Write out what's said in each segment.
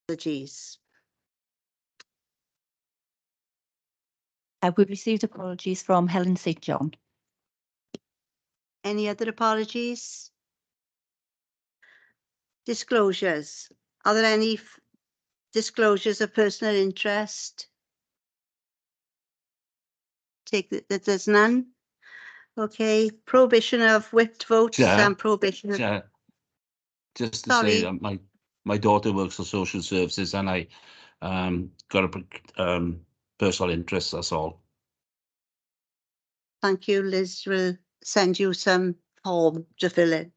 Apologies. We've received apologies from Helen St John. Any other apologies? Disclosures. Are there any disclosures of personal interest? Take that there's none. Okay. Prohibition of whipped votes and prohibition of... Just to say that my daughter works for social services and I got a personal interest, that's all. Thank you. Liz will send you some form to fill in.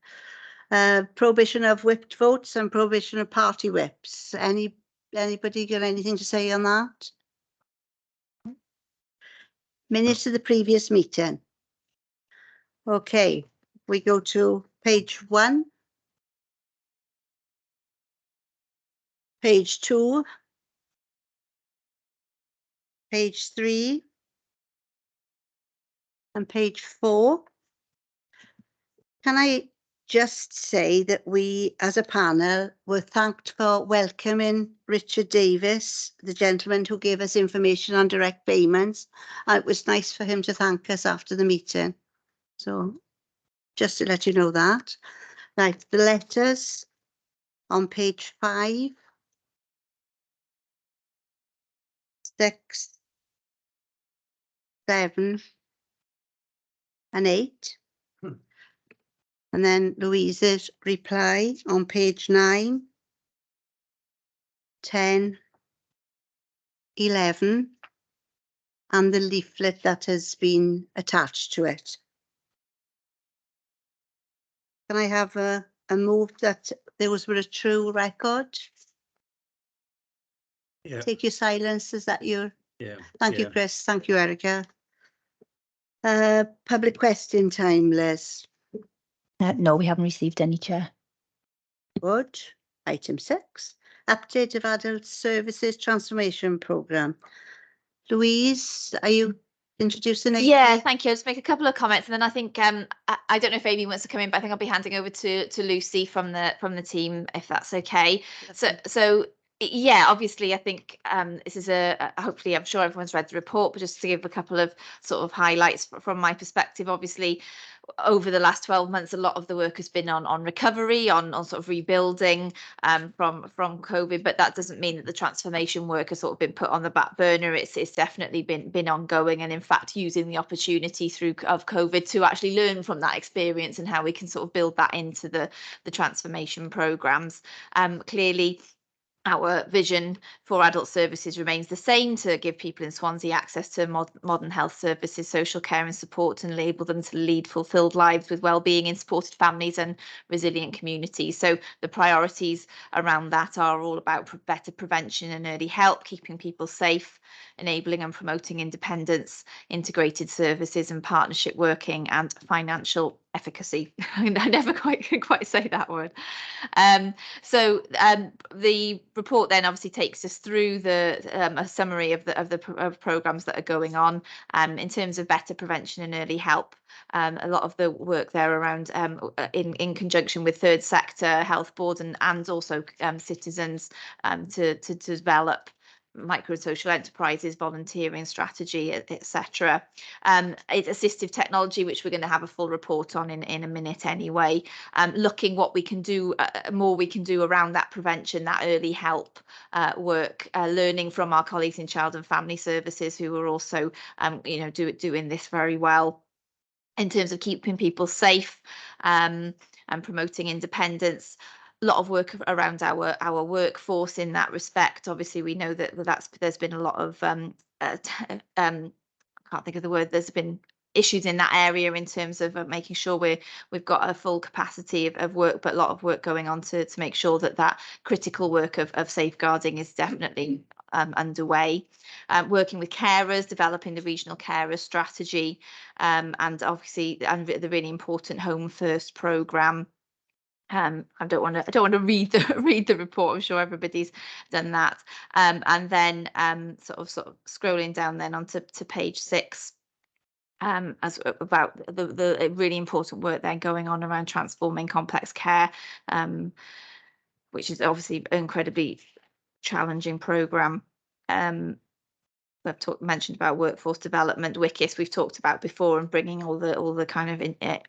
Prohibition of whipped votes and prohibition of party whips. Anybody got anything to say on that? Minutes of the previous meeting. Okay, we go to page 1. Page 2. Page 3. And page 4. Can I just say that we, as a panel, were thanked for welcoming Richard Davis, the gentleman who gave us information on direct payments. It was nice for him to thank us after the meeting. So just to let you know that. Right, the letters on page 5, 6, 7, and 8. And then Louise's reply on page 9, 10, 11, and the leaflet that has been attached to it. Can I have a move that those were a true record? Yeah. Take your silence. Is that your? Yeah. Thank you, Chris. Thank you, Erica. Public question time, Liz. No, we haven't received any, Chair. Good. Item 6, update of adult services transformation programme. Louise, are you introducing it? Yeah, thank you. I'll just make a couple of comments, and then I think I don't know if Amy wants to come in, but I think I'll be handing over to Lucy from the team, if that's okay. So yeah, obviously I think this is hopefully I'm sure everyone's read the report, but just to give a couple of sort of highlights from my perspective. Obviously, over the last 12 months, a lot of the work has been on recovery, on sort of rebuilding from COVID, but that doesn't mean that the transformation work has sort of been put on the back burner. It's definitely been ongoing, and in fact using the opportunity of COVID to actually learn from that experience and how we can sort of build that into the transformation programs. Clearly, our vision for adult services remains the same: to give people in Swansea access to modern health services, social care and support, and enable them to lead fulfilled lives with well-being in supported families and resilient communities. So the priorities around that are all about better prevention and early help, keeping people safe, enabling and promoting independence, integrated services and partnership working, and financial efficacy. I never quite say that word. So the report then obviously takes us through a summary of the programs that are going on in terms of better prevention and early help. A lot of the work there around in conjunction with third sector health boards and also citizens to develop micro and social enterprises, volunteering strategy, etc. It's assistive technology, which we're going to have a full report on in a minute anyway. Looking what we can do, more we can do around that prevention, that early help work, learning from our colleagues in child and family services who are also doing this very well in terms of keeping people safe and promoting independence. A lot of work around our workforce in that respect. Obviously, we know that there's been a lot of I can't think of the word. There's been issues in that area in terms of making sure we've got a full capacity of work, but a lot of work going on to make sure that critical work of safeguarding is definitely underway. Working with carers, developing the regional carer strategy, and obviously the really important Home First programme. I don't want to read the report. I'm sure everybody's done that. And then sort of scrolling down then onto page 6. As about the really important work then going on around transforming complex care, which is obviously incredibly challenging programme. We've mentioned about workforce development, WICIS we've talked about before, and bringing all the kind of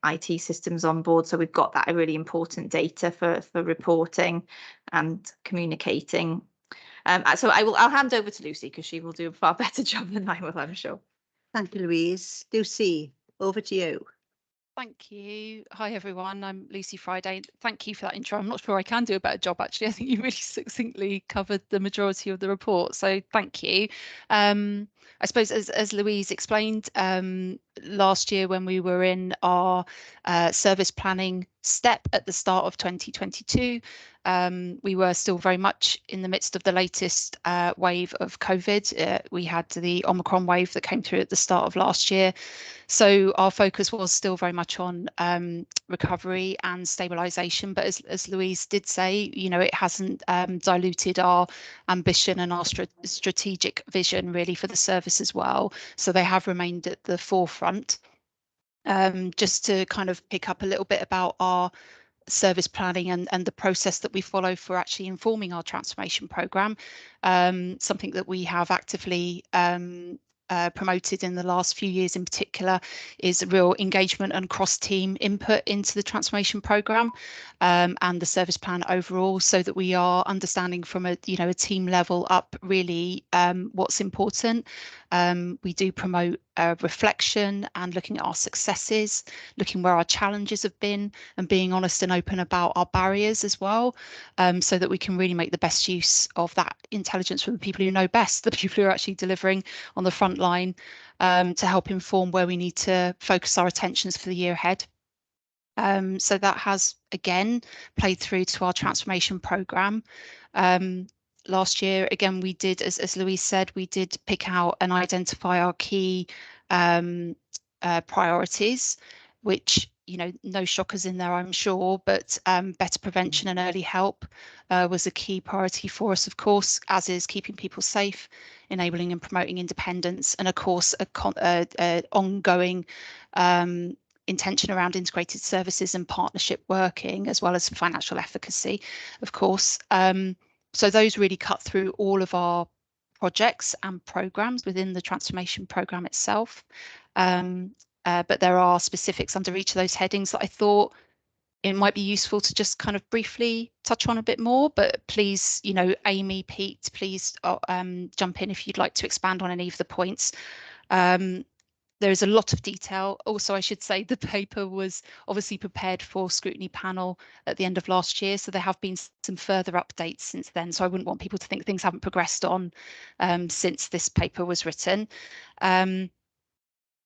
IT systems on board. So we've got that really important data for reporting and communicating. So I'll hand over to Lucy, because she will do a far better job than I will, I'm sure. Thank you, Louise. Lucy, over to you. Thank you. Hi, everyone. I'm Lucy Friday. Thank you for that intro. I'm not sure I can do a better job, actually. I think you really succinctly covered the majority of the report. So thank you. I suppose, as Louise explained, last year when we were in our service planning step at the start of 2022, we were still very much in the midst of the latest wave of COVID. We had the Omicron wave that came through at the start of last year. So our focus was still very much on recovery and stabilisation. But as Louise did say, you know, it hasn't diluted our ambition and our strategic vision really for the service as well. So they have remained at the forefront. Just to kind of pick up a little bit about our service planning and the process that we follow for actually informing our transformation programme, something that we have actively promoted in the last few years in particular is real engagement and cross-team input into the transformation programme and the service plan overall, so that we are understanding from a team level up really what's important. We do promote reflection and looking at our successes, looking where our challenges have been, and being honest and open about our barriers as well, so that we can really make the best use of that intelligence from the people who know best, the people who are actually delivering on the front line, to help inform where we need to focus our attentions for the year ahead. So that has again played through to our transformation programme. Last year, again, we did, as Louise said, we did pick out and identify our key priorities, which, you know, no shockers in there, I'm sure, but better prevention and early help was a key priority for us, of course, as is keeping people safe, enabling and promoting independence, and of course, a ongoing intention around integrated services and partnership working, as well as financial efficacy, of course. So those really cut through all of our projects and programmes within the transformation programme itself. But there are specifics under each of those headings that I thought it might be useful to just kind of briefly touch on a bit more. But please, you know, Amy, Pete, please jump in if you'd like to expand on any of the points. There is a lot of detail. Also, I should say the paper was obviously prepared for Scrutiny panel at the end of last year, so there have been some further updates since then. So I wouldn't want people to think things haven't progressed on since this paper was written.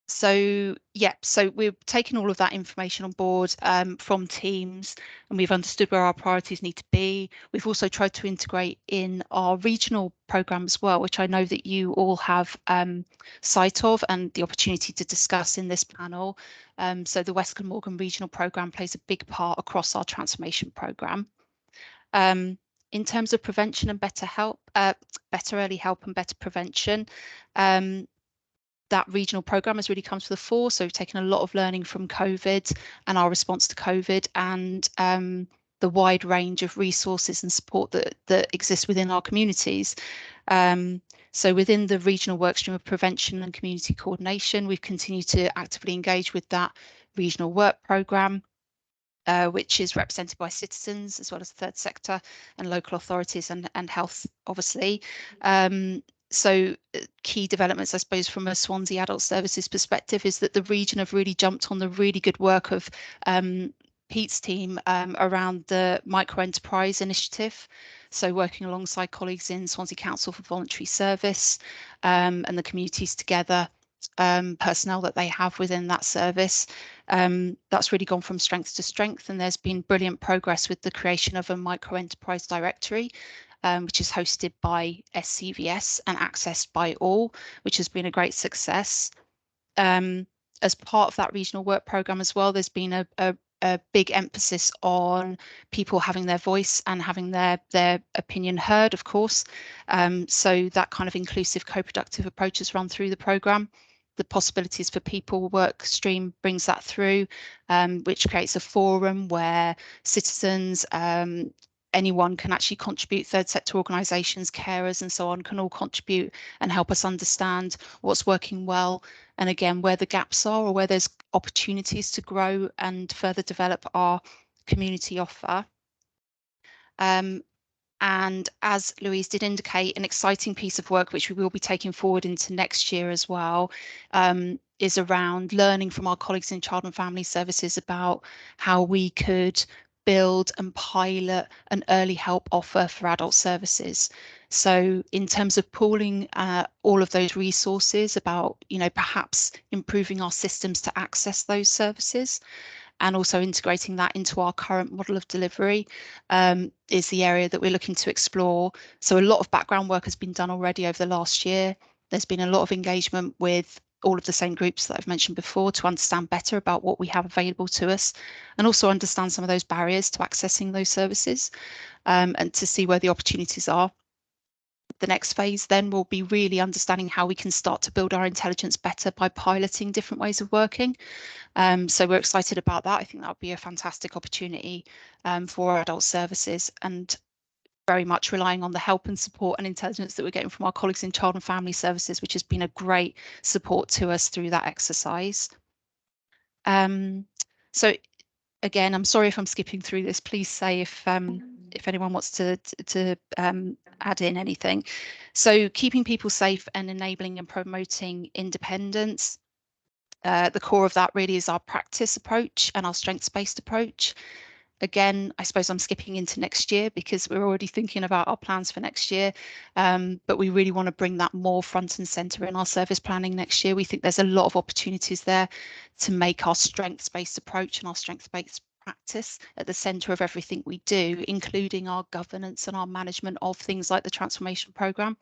So yeah, so we're taking all of that information on board from teams, and we've understood where our priorities need to be. We've also tried to integrate in our regional programme as well, which I know that you all have sight of and the opportunity to discuss in this panel. So the West Glamorgan regional programme plays a big part across our transformation programme. In terms of prevention and better early help and better prevention, that regional programme has really come to the fore. So we've taken a lot of learning from COVID and our response to COVID, and the wide range of resources and support that exists within our communities. So within the regional workstream of prevention and community coordination, we've continued to actively engage with that regional work programme, which is represented by citizens as well as the third sector and local authorities and health, obviously. So key developments, I suppose, from a Swansea Adult Services perspective is that the region have really jumped on the really good work of Pete's team around the micro enterprise initiative. So working alongside colleagues in Swansea Council for Voluntary Service and the communities together, personnel that they have within that service. That's really gone from strength to strength, and there's been brilliant progress with the creation of a micro enterprise directory, which is hosted by SCVS and accessed by all, which has been a great success. As part of that regional work programme as well, there's been a big emphasis on people having their voice and having their opinion heard, of course. So that kind of inclusive co-productive approach has run through the programme. The possibilities for people work stream brings that through, which creates a forum where citizens, anyone can actually contribute. Third sector organisations, carers and so on can all contribute and help us understand what's working well, and again where the gaps are or where there's opportunities to grow and further develop our community offer. And as Louise did indicate, an exciting piece of work which we will be taking forward into next year as well is around learning from our colleagues in Child and Family Services about how we could build and pilot an early help offer for adult services. So in terms of pooling all of those resources about, perhaps improving our systems to access those services, and also integrating that into our current model of delivery is the area that we're looking to explore. So a lot of background work has been done already over the last year. There's been a lot of engagement with all of the same groups that I've mentioned before to understand better about what we have available to us, and also understand some of those barriers to accessing those services, and to see where the opportunities are. The next phase then will be really understanding how we can start to build our intelligence better by piloting different ways of working. So we're excited about that. I think that would be a fantastic opportunity for our adult services, and very much relying on the help and support and intelligence that we're getting from our colleagues in Child and Family Services, which has been a great support to us through that exercise. So again, I'm sorry if I'm skipping through this. Please say if anyone wants to add in anything. So keeping people safe and enabling and promoting independence. The core of that really is our practice approach and our strengths-based approach. Again, I suppose I'm skipping into next year because we're already thinking about our plans for next year, but we really want to bring that more front and centre in our service planning next year. We think there's a lot of opportunities there to make our strengths-based approach and our strengths-based practice at the centre of everything we do, including our governance and our management of things like the transformation programme.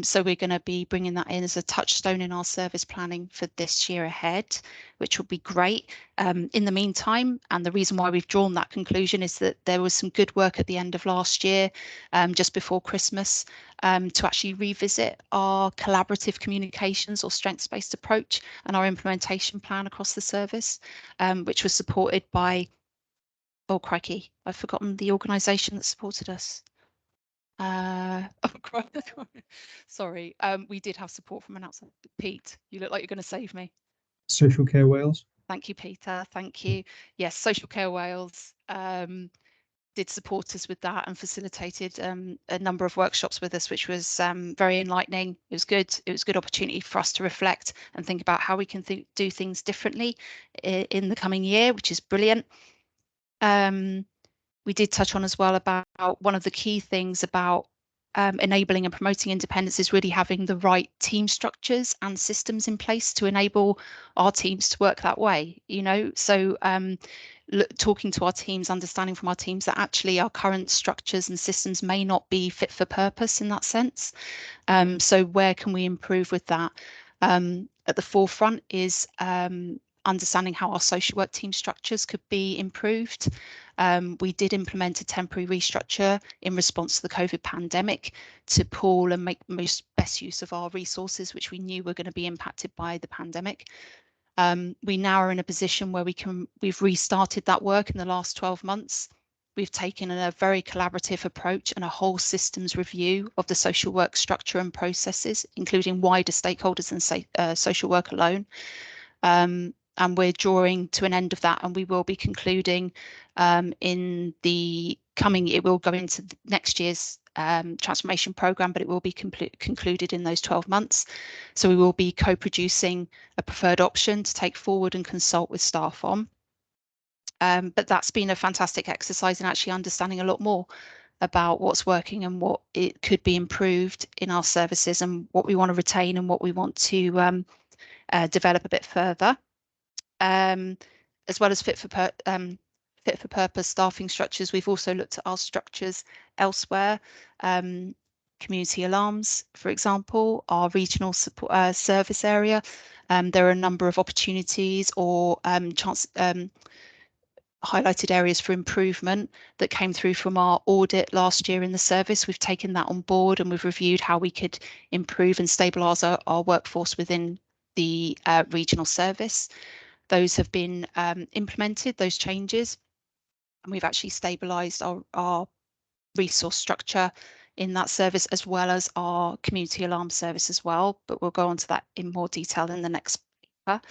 So we're going to be bringing that in as a touchstone in our service planning for this year ahead, which will be great. In the meantime, and the reason why we've drawn that conclusion is that there was some good work at the end of last year, just before Christmas, to actually revisit our collaborative communications or strengths-based approach and our implementation plan across the service, which was supported by, oh crikey, I've forgotten the organisation that supported us. Sorry, we did have support from an outside. Pete, you look like you're going to save me. Social Care Wales. Thank you, Peter. Thank you. Yes, Social Care Wales did support us with that and facilitated a number of workshops with us, which was very enlightening. It was good. It was a good opportunity for us to reflect and think about how we can do things differently in the coming year, which is brilliant. We did touch on as well about one of the key things about enabling and promoting independence is really having the right team structures and systems in place to enable our teams to work that way, so talking to our teams, understanding from our teams that actually our current structures and systems may not be fit for purpose in that sense. So where can we improve with that? At the forefront is understanding how our social work team structures could be improved. We did implement a temporary restructure in response to the COVID pandemic to pool and make best use of our resources, which we knew were going to be impacted by the pandemic. We now are in a position where we've restarted that work in the last 12 months. We've taken a very collaborative approach and a whole systems review of the social work structure and processes, including wider stakeholders and social work alone. And we're drawing to an end of that, and we will be concluding in the coming, it will go into next year's transformation programme, but it will be concluded in those 12 months. So we will be co-producing a preferred option to take forward and consult with staff on. But that's been a fantastic exercise in actually understanding a lot more about what's working and what it could be improved in our services and what we want to retain and what we want to develop a bit further. As well as fit for purpose staffing structures, we've also looked at our structures elsewhere. Community alarms, for example, our regional support service area. There are a number of opportunities or highlighted areas for improvement that came through from our audit last year in the service. We've taken that on board and we've reviewed how we could improve and stabilise our workforce within the regional service. Those have been implemented, those changes, and we've actually stabilised our resource structure in that service, as well as our community alarm service as well. But we'll go on to that in more detail in the next paper.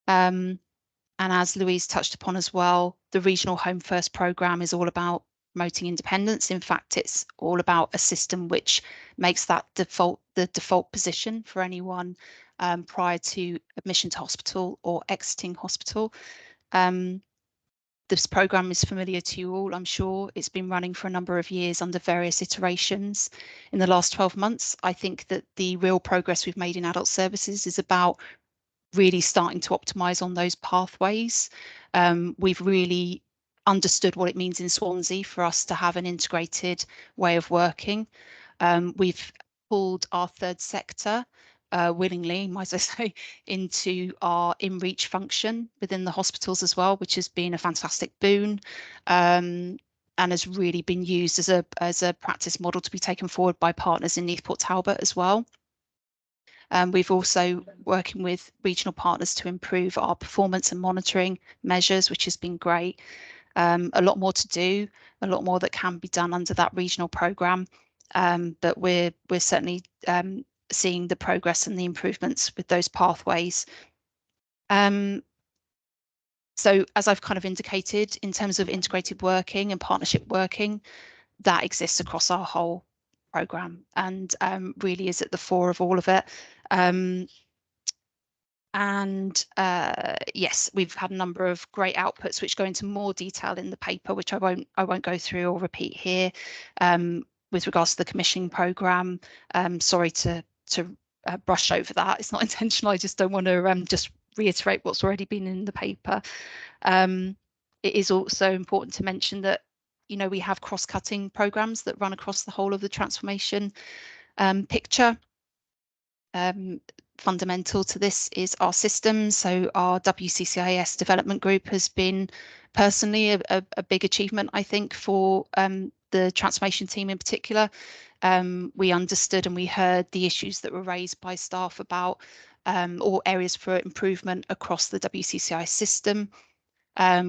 And as Louise touched upon as well, the Regional Home First programme is all about promoting independence. In fact, it's all about a system which makes that the default position for anyone prior to admission to hospital or exiting hospital. This programme is familiar to you all, I'm sure. It's been running for a number of years under various iterations. In the last 12 months, I think that the real progress we've made in adult services is about really starting to optimise on those pathways. We've really understood what it means in Swansea for us to have an integrated way of working. We've pulled our third sector willingly, might I say, into our in-reach function within the hospitals as well, which has been a fantastic boon, and has really been used as a practice model to be taken forward by partners in Neath-Port Talbot as well. We've also working with regional partners to improve our performance and monitoring measures, which has been great. A lot more to do, a lot more that can be done under that regional programme, but we're certainly seeing the progress and the improvements with those pathways. So as I've kind of indicated, in terms of integrated working and partnership working, that exists across our whole programme and really is at the fore of all of it. Yes, we've had a number of great outputs which go into more detail in the paper, which I won't go through or repeat here. With regards to the commissioning programme, sorry to brush over that. It's not intentional. I just don't want to just reiterate what's already been in the paper. It is also important to mention that, you know, we have cross-cutting programmes that run across the whole of the transformation picture. Fundamental to this is our system. So our WCCIS development group has been personally a big achievement, I think, for the transformation team in particular. We understood and we heard the issues that were raised by staff about or areas for improvement across the WCCI system.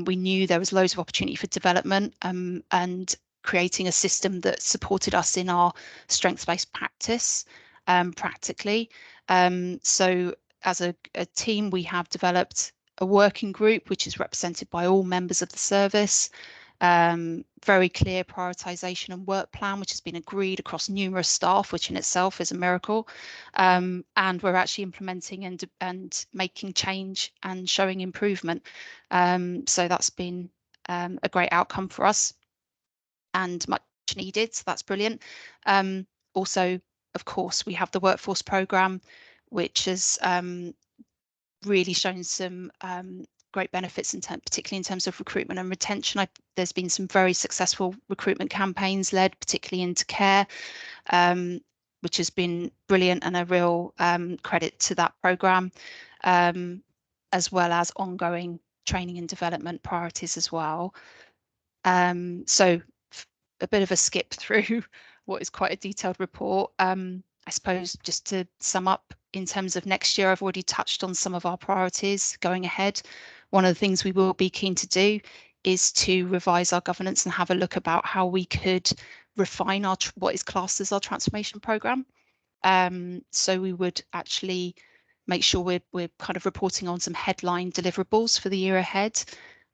We knew there was loads of opportunity for development and creating a system that supported us in our strengths-based practice practically. So as a team, we have developed a working group which is represented by all members of the service. Very clear prioritisation and work plan, which has been agreed across numerous staff, which in itself is a miracle. And we're actually implementing and making change and showing improvement. So that's been a great outcome for us and much needed. So that's brilliant. Also, of course, we have the workforce programme, which has really shown some great benefits, particularly in terms of recruitment and retention. There's been some very successful recruitment campaigns led, particularly into care, which has been brilliant and a real credit to that programme, as well as ongoing training and development priorities as well. So a bit of a skip through what is quite a detailed report. I suppose just to sum up, in terms of next year, I've already touched on some of our priorities going ahead. One of the things we will be keen to do is to revise our governance and have a look about how we could refine our what is classed as our transformation programme. So we would actually make sure we're kind of reporting on some headline deliverables for the year ahead.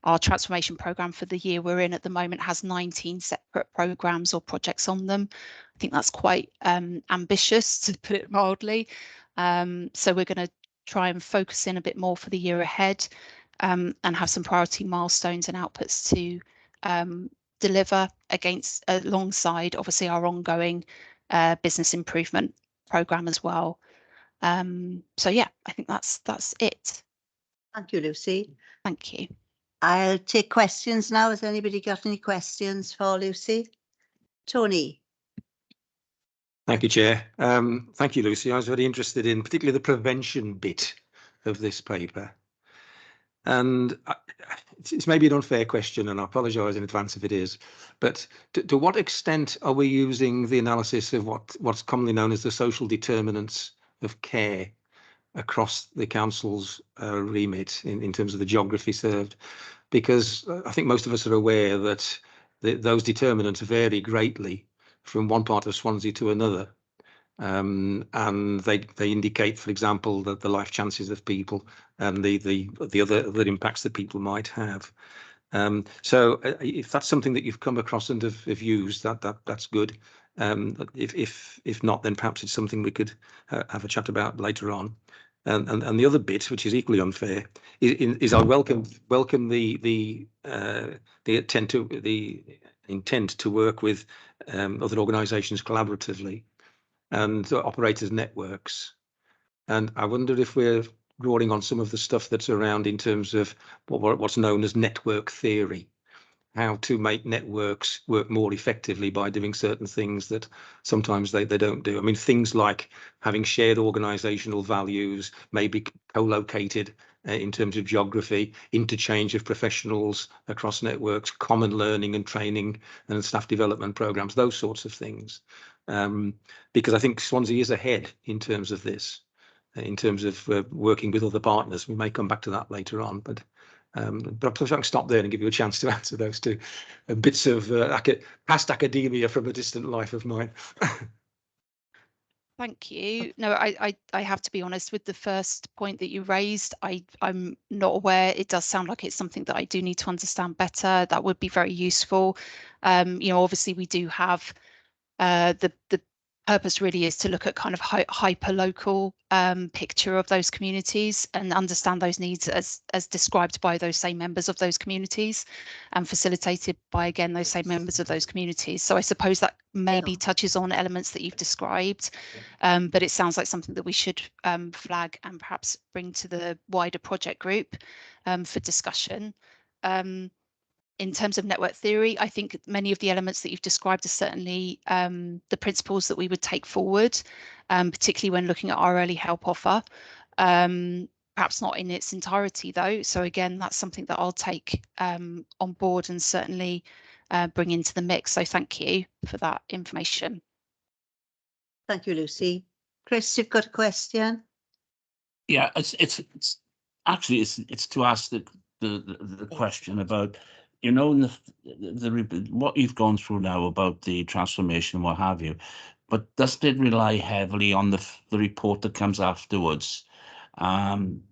Our transformation programme for the year we're in at the moment has 19 separate programmes or projects on them. I think that's quite ambitious, to put it mildly. So we're going to try and focus in a bit more for the year ahead and have some priority milestones and outputs to deliver against, alongside obviously our ongoing business improvement programme as well. So yeah, I think that's it. Thank you, Lucy. Thank you. I'll take questions now. Has anybody got any questions for Lucy? Tony. Thank you, Chair. Thank you, Lucy. I was very interested in particularly the prevention bit of this paper. And it's maybe an unfair question, and I apologise in advance if it is, but to what extent are we using the analysis of what's commonly known as the social determinants of care across the council's remit in terms of the geography served? Because I think most of us are aware that those determinants vary greatly from one part of Swansea to another. And they indicate, for example, that the life chances of people and the other impacts that people might have. So if that's something that you've come across and have used, that's good. If not, then perhaps it's something we could have a chat about later on. And the other bit, which is equally unfair, is I welcome the intent to work with other organisations collaboratively and operators networks. And I wonder if we're drawing on some of the stuff that's around in terms of what's known as network theory, how to make networks work more effectively by doing certain things that sometimes they don't do. I mean, things like having shared organizational values, maybe co-located in terms of geography, interchange of professionals across networks, common learning and training and staff development programs, those sorts of things. Because I think Swansea is ahead in terms of this, in terms of working with other partners. We may come back to that later on, but perhaps I can stop there and give you a chance to answer those two bits of past academia from a distant life of mine. Thank you. No, I have to be honest with the first point that you raised. I'm not aware. It does sound like it's something that I do need to understand better. That would be very useful. Obviously we do have the purpose really is to look at kind of hyper local picture of those communities and understand those needs as described by those same members of those communities and facilitated by, again, those same members of those communities. So I suppose that maybe touches on elements that you've described, but it sounds like something that we should flag and perhaps bring to the wider project group for discussion. In terms of network theory, I think many of the elements that you've described are certainly the principles that we would take forward, particularly when looking at our early help offer. Perhaps not in its entirety, though. So again, that's something that I'll take on board and certainly bring into the mix. So thank you for that information. Thank you, Lucy. Chris, you've got a question? Yeah, it's actually it's to ask the question about, in the what you've gone through now about the transformation, what have you, but does it rely heavily on the report that comes afterwards?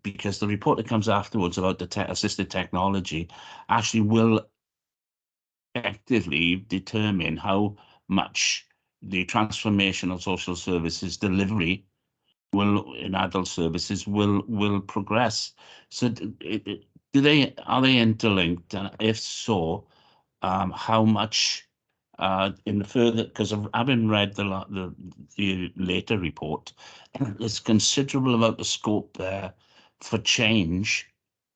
Because the report that comes afterwards about the assisted technology actually will effectively determine how much the transformation of social services delivery in adult services will progress. So are they interlinked? And if so, how much in the further, because having read the later report, there's considerable amount of scope there for change,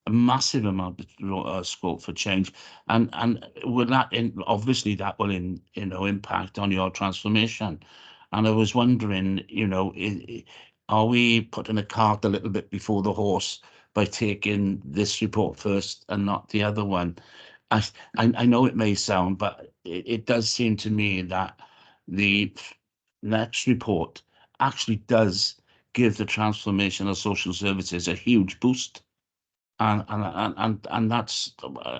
a massive amount of scope for change, and will that obviously that will impact on your transformation. And I was wondering, are we putting the cart a little bit before the horse by taking this report first and not the other one? I know it may sound, but it does seem to me that the next report actually does give the transformation of social services a huge boost. And that's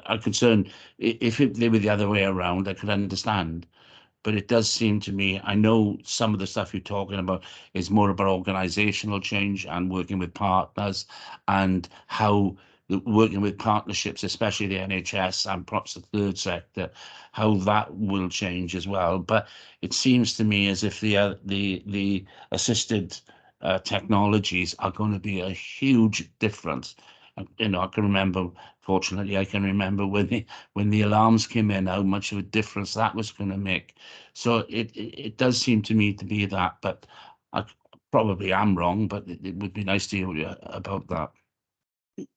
a concern. If they were the other way around, I could understand. But it does seem to me, I know some of the stuff you're talking about is more about organizational change and working with partners and how working with partnerships, especially the NHS and perhaps the third sector, how that will change as well. But it seems to me as if the assisted technologies are going to be a huge difference. I can remember, fortunately, I can remember when the alarms came in, how much of a difference that was going to make. So it does seem to me to be that, but I probably am wrong, but it would be nice to hear about that.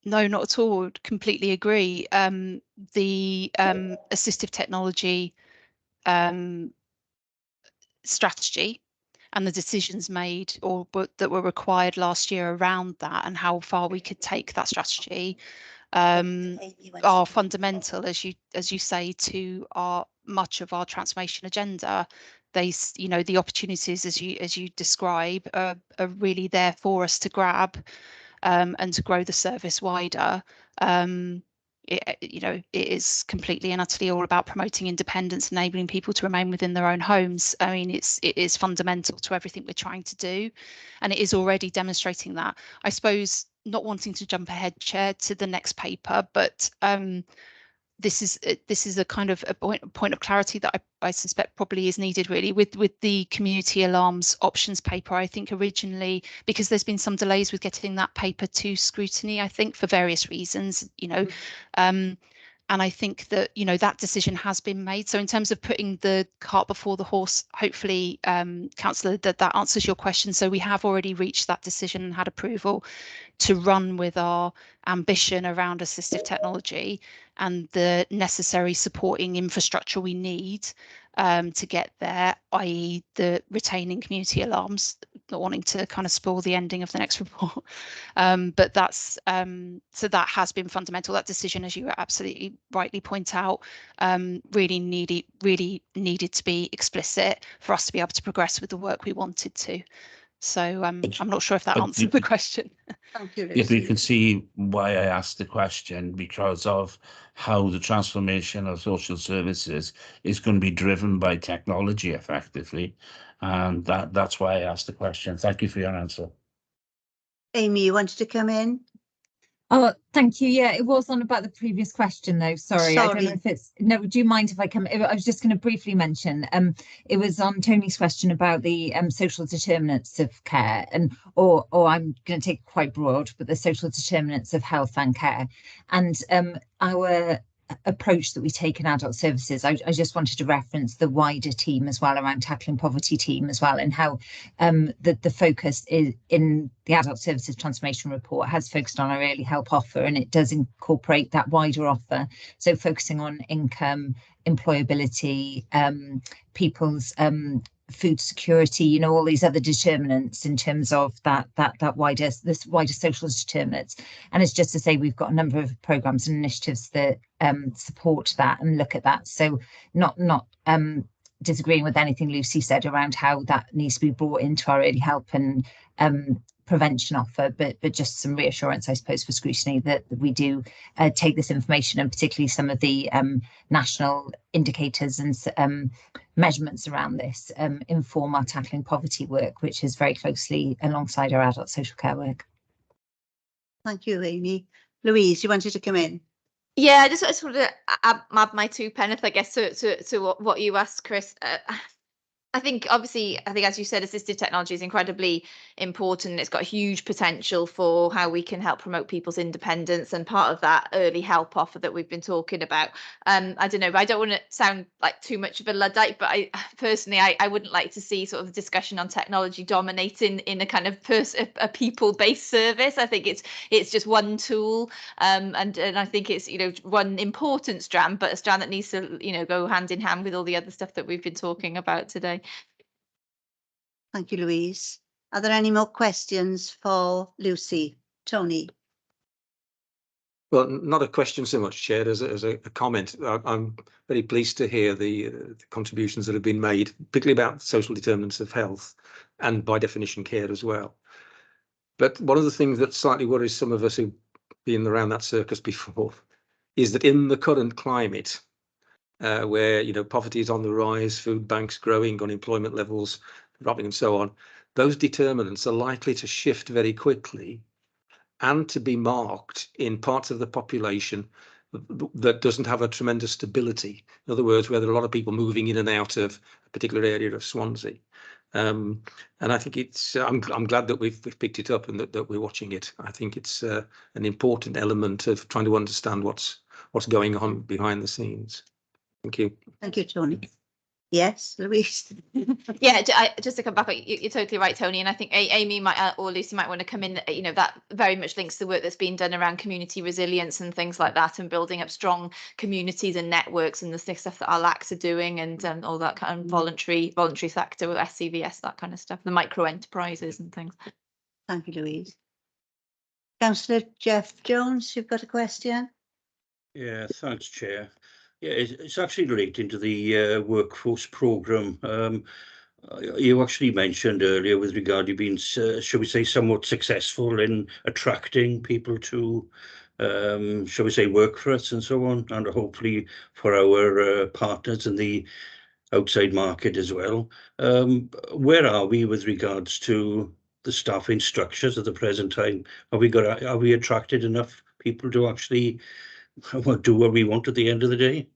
No, not at all. Completely agree. The assistive technology strategy and the decisions made that were required last year around that and how far we could take that strategy are fundamental, as you say, to much of our transformation agenda. The opportunities as you describe are really there for us to grab and to grow the service wider. it is completely and utterly all about promoting independence, enabling people to remain within their own homes. I mean, it is fundamental to everything we're trying to do, and it is already demonstrating that. I suppose, not wanting to jump ahead, Chair, to the next paper, but this is a kind of a point of clarity that I suspect probably is needed, really, with the community alarms options paper. I think originally, because there's been some delays with getting that paper to scrutiny, I think for various reasons, and I think that, that decision has been made. So in terms of putting the cart before the horse, hopefully, Councillor, that answers your question. So we have already reached that decision and had approval to run with our ambition around assistive technology and the necessary supporting infrastructure we need to get there, i.e. the retaining community alarms, not wanting to kind of spoil the ending of the next report. But that's so that has been fundamental. That decision, as you absolutely rightly point out, really needed to be explicit for us to be able to progress with the work we wanted to. So I'm not sure if that answered the question. Thank you, If you Lucy. can see why I asked the question, because of how the transformation of social services is going to be driven by technology effectively. And that's why I asked the question. Thank you for your answer. Amy, you wanted to come in? Oh, thank you. Yeah, it was on about the previous question, though. Sorry, I don't know if it's no. Do you mind if I come? I was just going to briefly mention. It was on Tony's question about the social determinants of care, and or I'm going to take it quite broad, but the social determinants of health and care, and our approach that we take in adult services. I just wanted to reference the wider team as well, around tackling poverty team as well, and how the focus is in the adult services transformation report has focused on our early help offer, and it does incorporate that wider offer, so focusing on income, employability, people's food security, all these other determinants in terms of that wider social determinants. And it's just to say we've got a number of programs and initiatives that support that and look at that. So not disagreeing with anything Lucy said around how that needs to be brought into our early help and prevention offer, but just some reassurance, I suppose, for scrutiny that we do take this information, and particularly some of the national indicators and measurements around this inform our tackling poverty work, which is very closely alongside our adult social care work. Thank you, Amy. Louise, you wanted to come in? Yeah, I just wanted to add my 2 pence, I guess, to what you asked, Chris. I think, obviously, as you said, assistive technology is incredibly important. It's got huge potential for how we can help promote people's independence, and part of that early help offer that we've been talking about. I don't know, but I don't want to sound like too much of a Luddite, but I personally wouldn't like to see sort of discussion on technology dominating in a kind of a people-based service. I think it's just one tool, and I think it's one important strand, but a strand that needs to go hand in hand with all the other stuff that we've been talking about today. Thank you, Louise. Are there any more questions for Lucy? Tony? Well, not a question so much, Chair, as a comment. I'm very pleased to hear the contributions that have been made, particularly about social determinants of health and, by definition, care as well. But one of the things that slightly worries some of us who've been around that circus before is that in the current climate, where poverty is on the rise, food banks growing, unemployment levels dropping, and so on, those determinants are likely to shift very quickly, and to be marked in parts of the population that doesn't have a tremendous stability. In other words, where there are a lot of people moving in and out of a particular area of Swansea. And I think it's I'm glad that we've picked it up and that we're watching it. I think it's an important element of trying to understand what's going on behind the scenes. Thank you. Thank you, Tony. Yes, Louise? Yeah, just to come back, you're totally right, Tony. And I think Amy might or Lucy might want to come in. That very much links to the work that's been done around community resilience and things like that, and building up strong communities and networks, and the stuff that our LACs are doing, and all that kind of voluntary sector with SCVS, that kind of stuff, the micro enterprises and things. Thank you, Louise. Councillor Jeff Jones, you've got a question? Yeah, thanks, Chair. Yeah, it's actually relating to the workforce programme. You actually mentioned earlier with regard to being, shall we say, somewhat successful in attracting people to shall we say, work for us and so on, and hopefully for our partners in the outside market as well. Where are we with regards to the staffing structures at the present time? Are we attracted enough people to actually do what we want at the end of the day?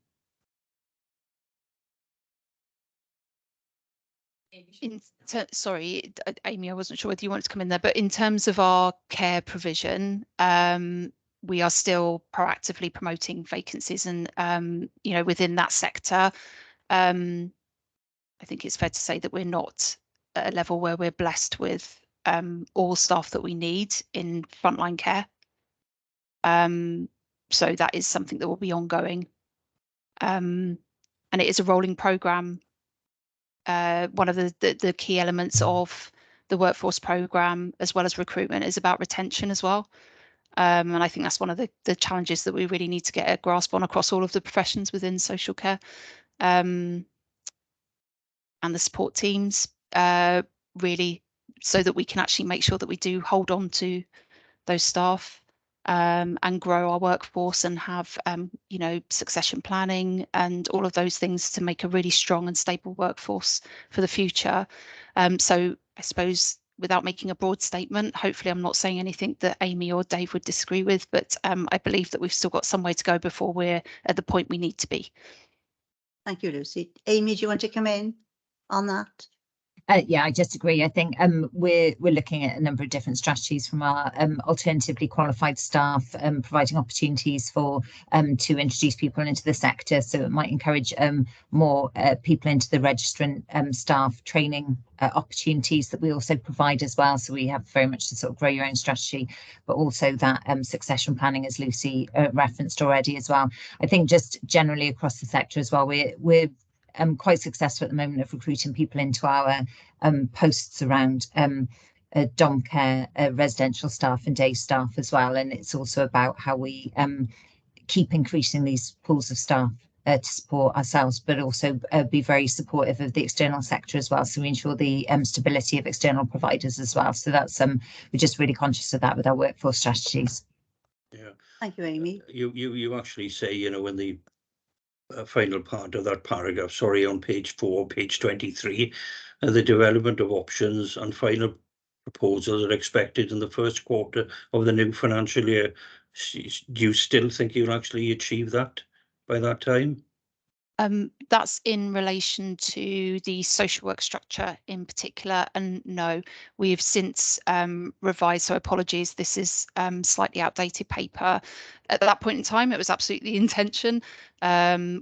Sorry, Amy, I wasn't sure whether you wanted to come in there, but in terms of our care provision, we are still proactively promoting vacancies and, within that sector. I think it's fair to say that we're not at a level where we're blessed with all staff that we need in frontline care. So that is something that will be ongoing. And it is a rolling programme. One of the key elements of the workforce programme, as well as recruitment, is about retention as well. And I think that's one of the challenges that we really need to get a grasp on across all of the professions within social care. And the support teams, really, so that we can actually make sure that we do hold on to those staff and grow our workforce and have, succession planning and all of those things to make a really strong and stable workforce for the future. So I suppose, without making a broad statement, hopefully I'm not saying anything that Amy or Dave would disagree with, but I believe that we've still got some way to go before we're at the point we need to be. Thank you, Lucy. Amy, do you want to come in on that? Yeah, I just agree. I think we're looking at a number of different strategies from our alternatively qualified staff, providing opportunities for to introduce people into the sector. So it might encourage more people into the registrant staff training opportunities that we also provide as well. So we have very much to sort of grow your own strategy, but also that succession planning, as Lucy referenced already as well. I think just generally across the sector as well, we're quite successful at the moment of recruiting people into our posts around dom care, residential staff and day staff as well. And it's also about how we keep increasing these pools of staff to support ourselves, but also be very supportive of the external sector as well. So we ensure the stability of external providers as well. So that's we're just really conscious of that with our workforce strategies. Yeah. Thank you, Amy. You actually say, in the final part of that paragraph, sorry, on page 4, page 23, the development of options and final proposals are expected in the first quarter of the new financial year. Do you still think you'll actually achieve that by that time? That's in relation to the social work structure in particular, and no, we've since revised, so apologies, this is slightly outdated paper. At that point in time, it was absolutely the intention.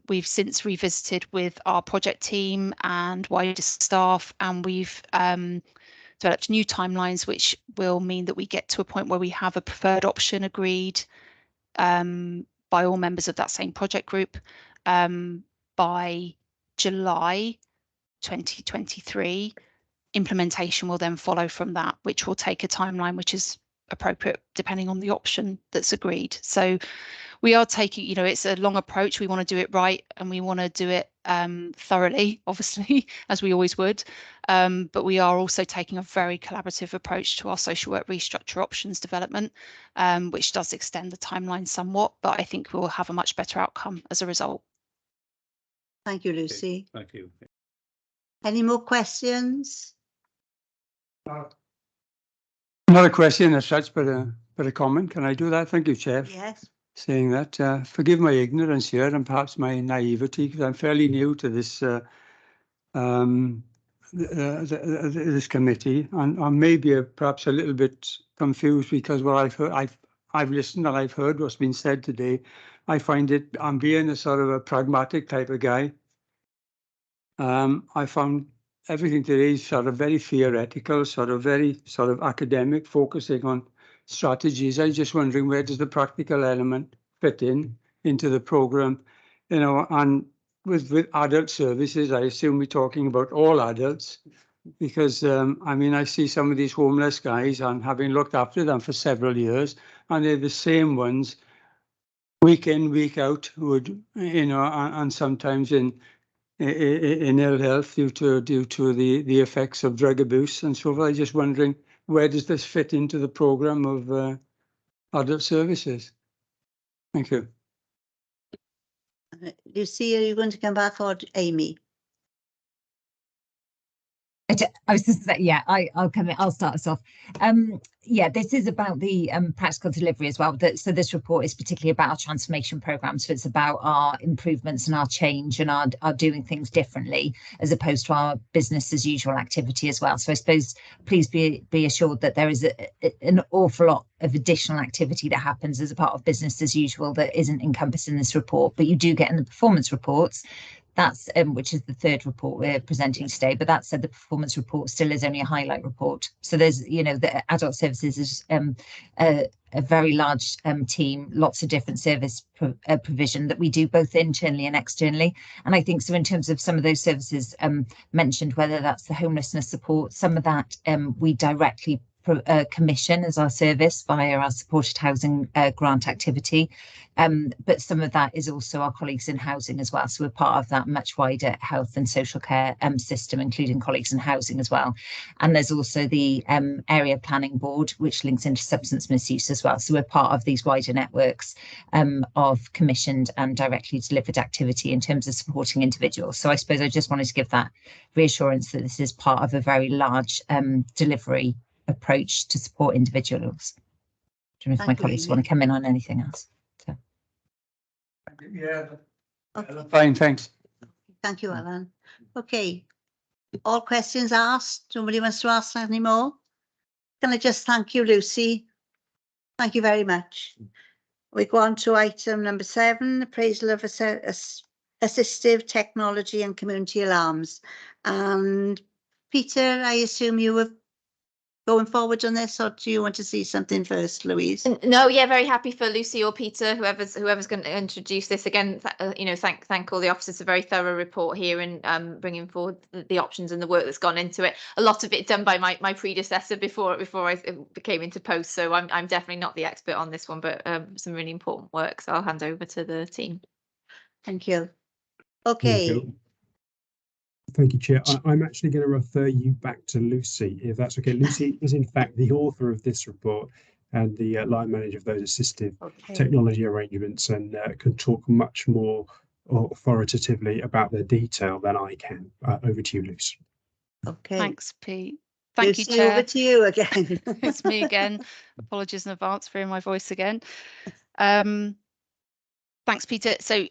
We've since revisited with our project team and wider staff, and we've developed new timelines, which will mean that we get to a point where we have a preferred option agreed by all members of that same project group by July 2023. Implementation will then follow from that, which will take a timeline which is appropriate depending on the option that's agreed. So we are taking, it's a long approach. We want to do it right, and we want to do it thoroughly, obviously, as we always would. But we are also taking a very collaborative approach to our social work restructure options development, which does extend the timeline somewhat, but I think we'll have a much better outcome as a result. Thank you, Lucy. Okay, thank you. Any more questions? Not a question as such, but a comment. Can I do that? Thank you, Chair. Yes. Saying that, forgive my ignorance here and perhaps my naivety, because I'm fairly new to this this committee, and maybe perhaps a little bit confused because what I've heard, I've listened and I've heard what's been said today. I find I'm being a sort of a pragmatic type of guy. I found everything today sort of very theoretical, very academic, focusing on strategies. I'm just wondering, where does the practical element fit into the programme? And with adult services, I assume we're talking about all adults, because I see some of these homeless guys, and having looked after them for several years, and they're the same ones week in, week out, and sometimes in ill health due to the effects of drug abuse and so forth. I'm just wondering, where does this fit into the programme of adult services? Thank you. Lucy, are you going to come back, or Amy? I was just saying, yeah, I'll come in. I'll start us off. Yeah, this is about the practical delivery as well. So this report is particularly about our transformation program. So it's about our improvements and our change and our doing things differently, as opposed to our business as usual activity as well. So I suppose please be assured that there is an awful lot of additional activity that happens as a part of business as usual that isn't encompassed in this report, but you do get in the performance reports. That's which is the third report we're presenting today. But that said, the performance report still is only a highlight report. So there's, you know, the adult services is a very large team, lots of different service provision that we do both internally and externally. And I think so in terms of some of those services mentioned, whether that's the homelessness support, some of that we directly commission as our service via our supported housing grant activity, but some of that is also our colleagues in housing as well, so we're part of that much wider health and social care system, including colleagues in housing as well. And there's also the area planning board, which links into substance misuse as well, so we're part of these wider networks of commissioned and directly delivered activity in terms of supporting individuals. So I suppose I just wanted to give that reassurance that this is part of a very large delivery approach to support individuals. I don't know if my colleagues want to come in on anything else. So. Yeah, Okay. fine, thanks. Thank you, Alan. Okay, all questions asked. Nobody wants to ask any more? Can I just thank you, Lucy? Thank you very much. We go on to item number 7, appraisal of assistive technology and community alarms. And Peter, I assume you were going forward on this, or do you want to see something first, Louise? No, yeah, very happy for Lucy or Peter, whoever's going to introduce this again. You know, thank all the officers. A very thorough report here and bringing forward the options and the work that's gone into it. A lot of it done by my predecessor before I came into post. So I'm definitely not the expert on this one, but some really important work. So I'll hand over to the team. Thank you. Okay. Thank you, Chair. I'm actually going to refer you back to Lucy, if that's okay. Lucy is in fact the author of this report and the line manager of those assistive technology arrangements, and can talk much more authoritatively about the detail than I can. Over to you, Lucy. Okay. Thanks, Pete. Thank you, Chair. Over to you again. It's me again. Apologies in advance for hearing my voice again. Thanks, Peter. So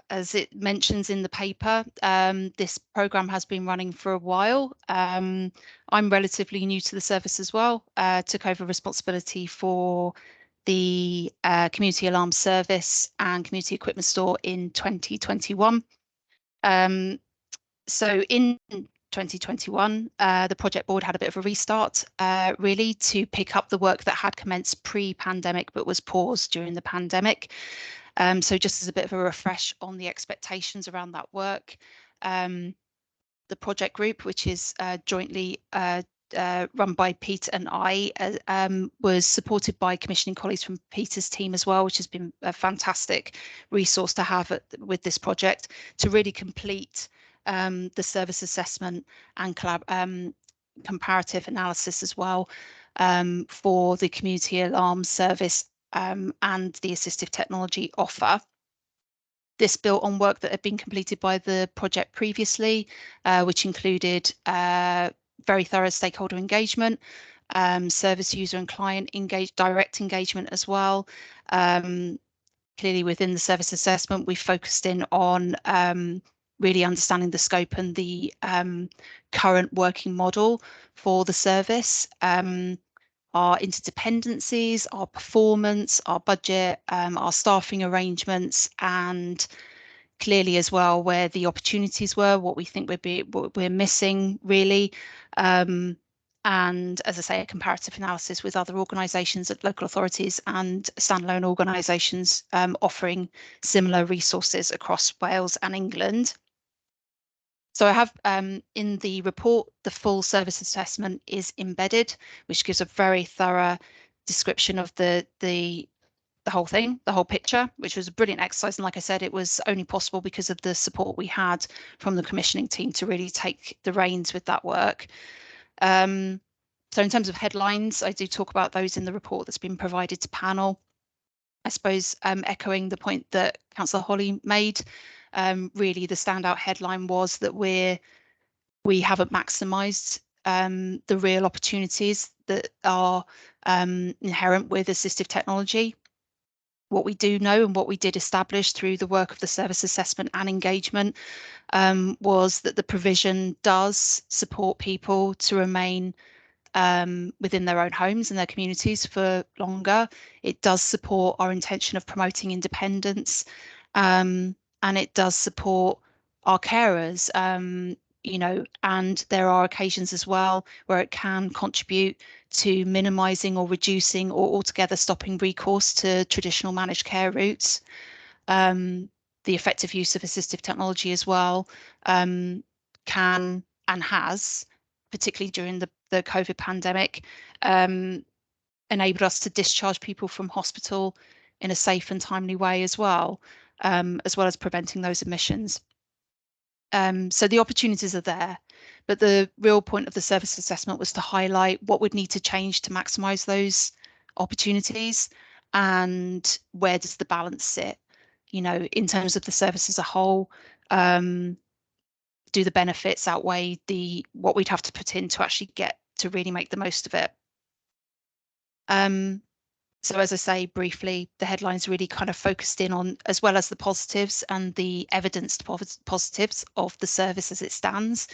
as it mentions in the paper, this programme has been running for a while. I'm relatively new to the service as well. Took over responsibility for the community alarm service and community equipment store in 2021. So in 2021, the project board had a bit of a restart, really, to pick up the work that had commenced pre-pandemic but was paused during the pandemic. So just as a bit of a refresh on the expectations around that work, the project group, which is jointly run by Pete and I, was supported by commissioning colleagues from Peter's team as well, which has been a fantastic resource to have with this project to really complete the service assessment and comparative analysis as well for the community alarm service and the assistive technology offer. This built on work that had been completed by the project previously, which included very thorough stakeholder engagement, service user and client direct engagement as well. Clearly within the service assessment, we focused in on really understanding the scope and the current working model for the service, our interdependencies, our performance, our budget, our staffing arrangements, and clearly as well where the opportunities were, what we think we're missing really. And as I say, a comparative analysis with other organisations at local authorities and standalone organisations offering similar resources across Wales and England. So I have in the report, the full service assessment is embedded, which gives a very thorough description of the whole thing, the whole picture, which was a brilliant exercise. And like I said, it was only possible because of the support we had from the commissioning team to really take the reins with that work. So in terms of headlines, I do talk about those in the report that's been provided to panel. I suppose echoing the point that Councillor Holly made, really the standout headline was that we haven't maximised the real opportunities that are inherent with assistive technology. What we do know and what we did establish through the work of the service assessment and engagement was that the provision does support people to remain within their own homes and their communities for longer. It does support our intention of promoting independence, and it does support our carers, you know, and there are occasions as well where it can contribute to minimising or reducing or altogether stopping recourse to traditional managed care routes. The effective use of assistive technology as well can and has, particularly during the COVID pandemic, enabled us to discharge people from hospital in a safe and timely way as well as preventing those admissions. So the opportunities are there, but the real point of the service assessment was to highlight what would need to change to maximise those opportunities and where does the balance sit, you know, in terms of the service as a whole. Do the benefits outweigh what we'd have to put in to actually get to really make the most of it? So as I say briefly, the headlines really kind of focused in on, as well as the positives and the evidenced positives of the service as it stands.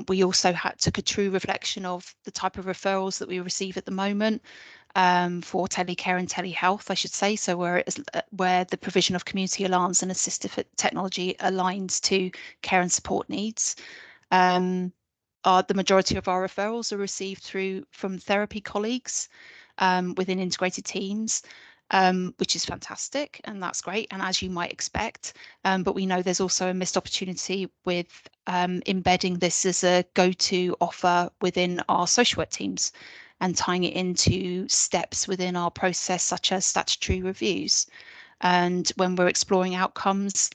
We also took a true reflection of the type of referrals that we receive at the moment for telecare and telehealth, I should say. So where the provision of community alarms and assistive technology aligns to care and support needs. The majority of our referrals are received from therapy colleagues within integrated teams, which is fantastic, and that's great, and as you might expect. But we know there's also a missed opportunity with embedding this as a go-to offer within our social work teams and tying it into steps within our process, such as statutory reviews. And when we're exploring outcomes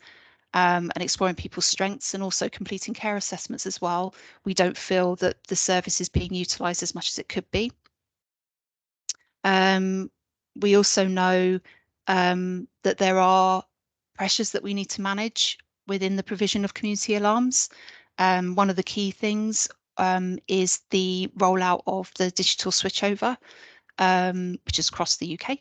and exploring people's strengths and also completing care assessments as well, we don't feel that the service is being utilised as much as it could be. We also know that there are pressures that we need to manage within the provision of community alarms. One of the key things is the rollout of the digital switchover, which is across the UK.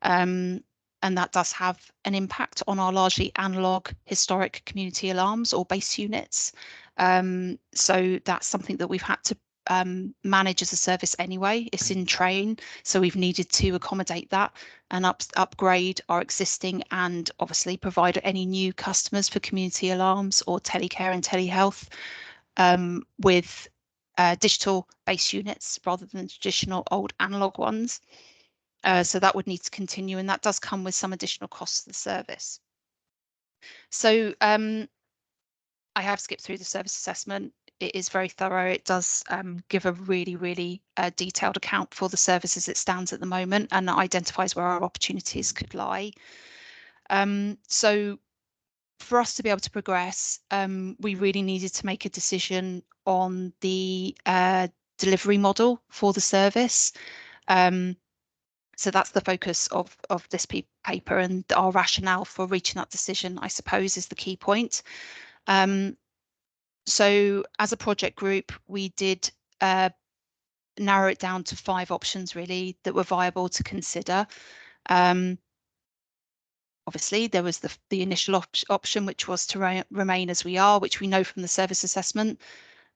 And that does have an impact on our largely analogue historic community alarms or base units. So that's something that we've had to manage as a service anyway. It's in train, so we've needed to accommodate that and upgrade our existing and obviously provide any new customers for community alarms or telecare and telehealth with digital base units rather than traditional old analog ones. So that would need to continue, and that does come with some additional costs to the service. So I have skipped through the service assessment. It is very thorough. It does give a really detailed account for the service as it stands at the moment and identifies where our opportunities could lie. So for us to be able to progress, we really needed to make a decision on the delivery model for the service. So that's the focus of this paper, and our rationale for reaching that decision, I suppose, is the key point. So as a project group, we did narrow it down to 5 options really that were viable to consider. Obviously, there was the initial option, which was to remain as we are, which we know from the service assessment.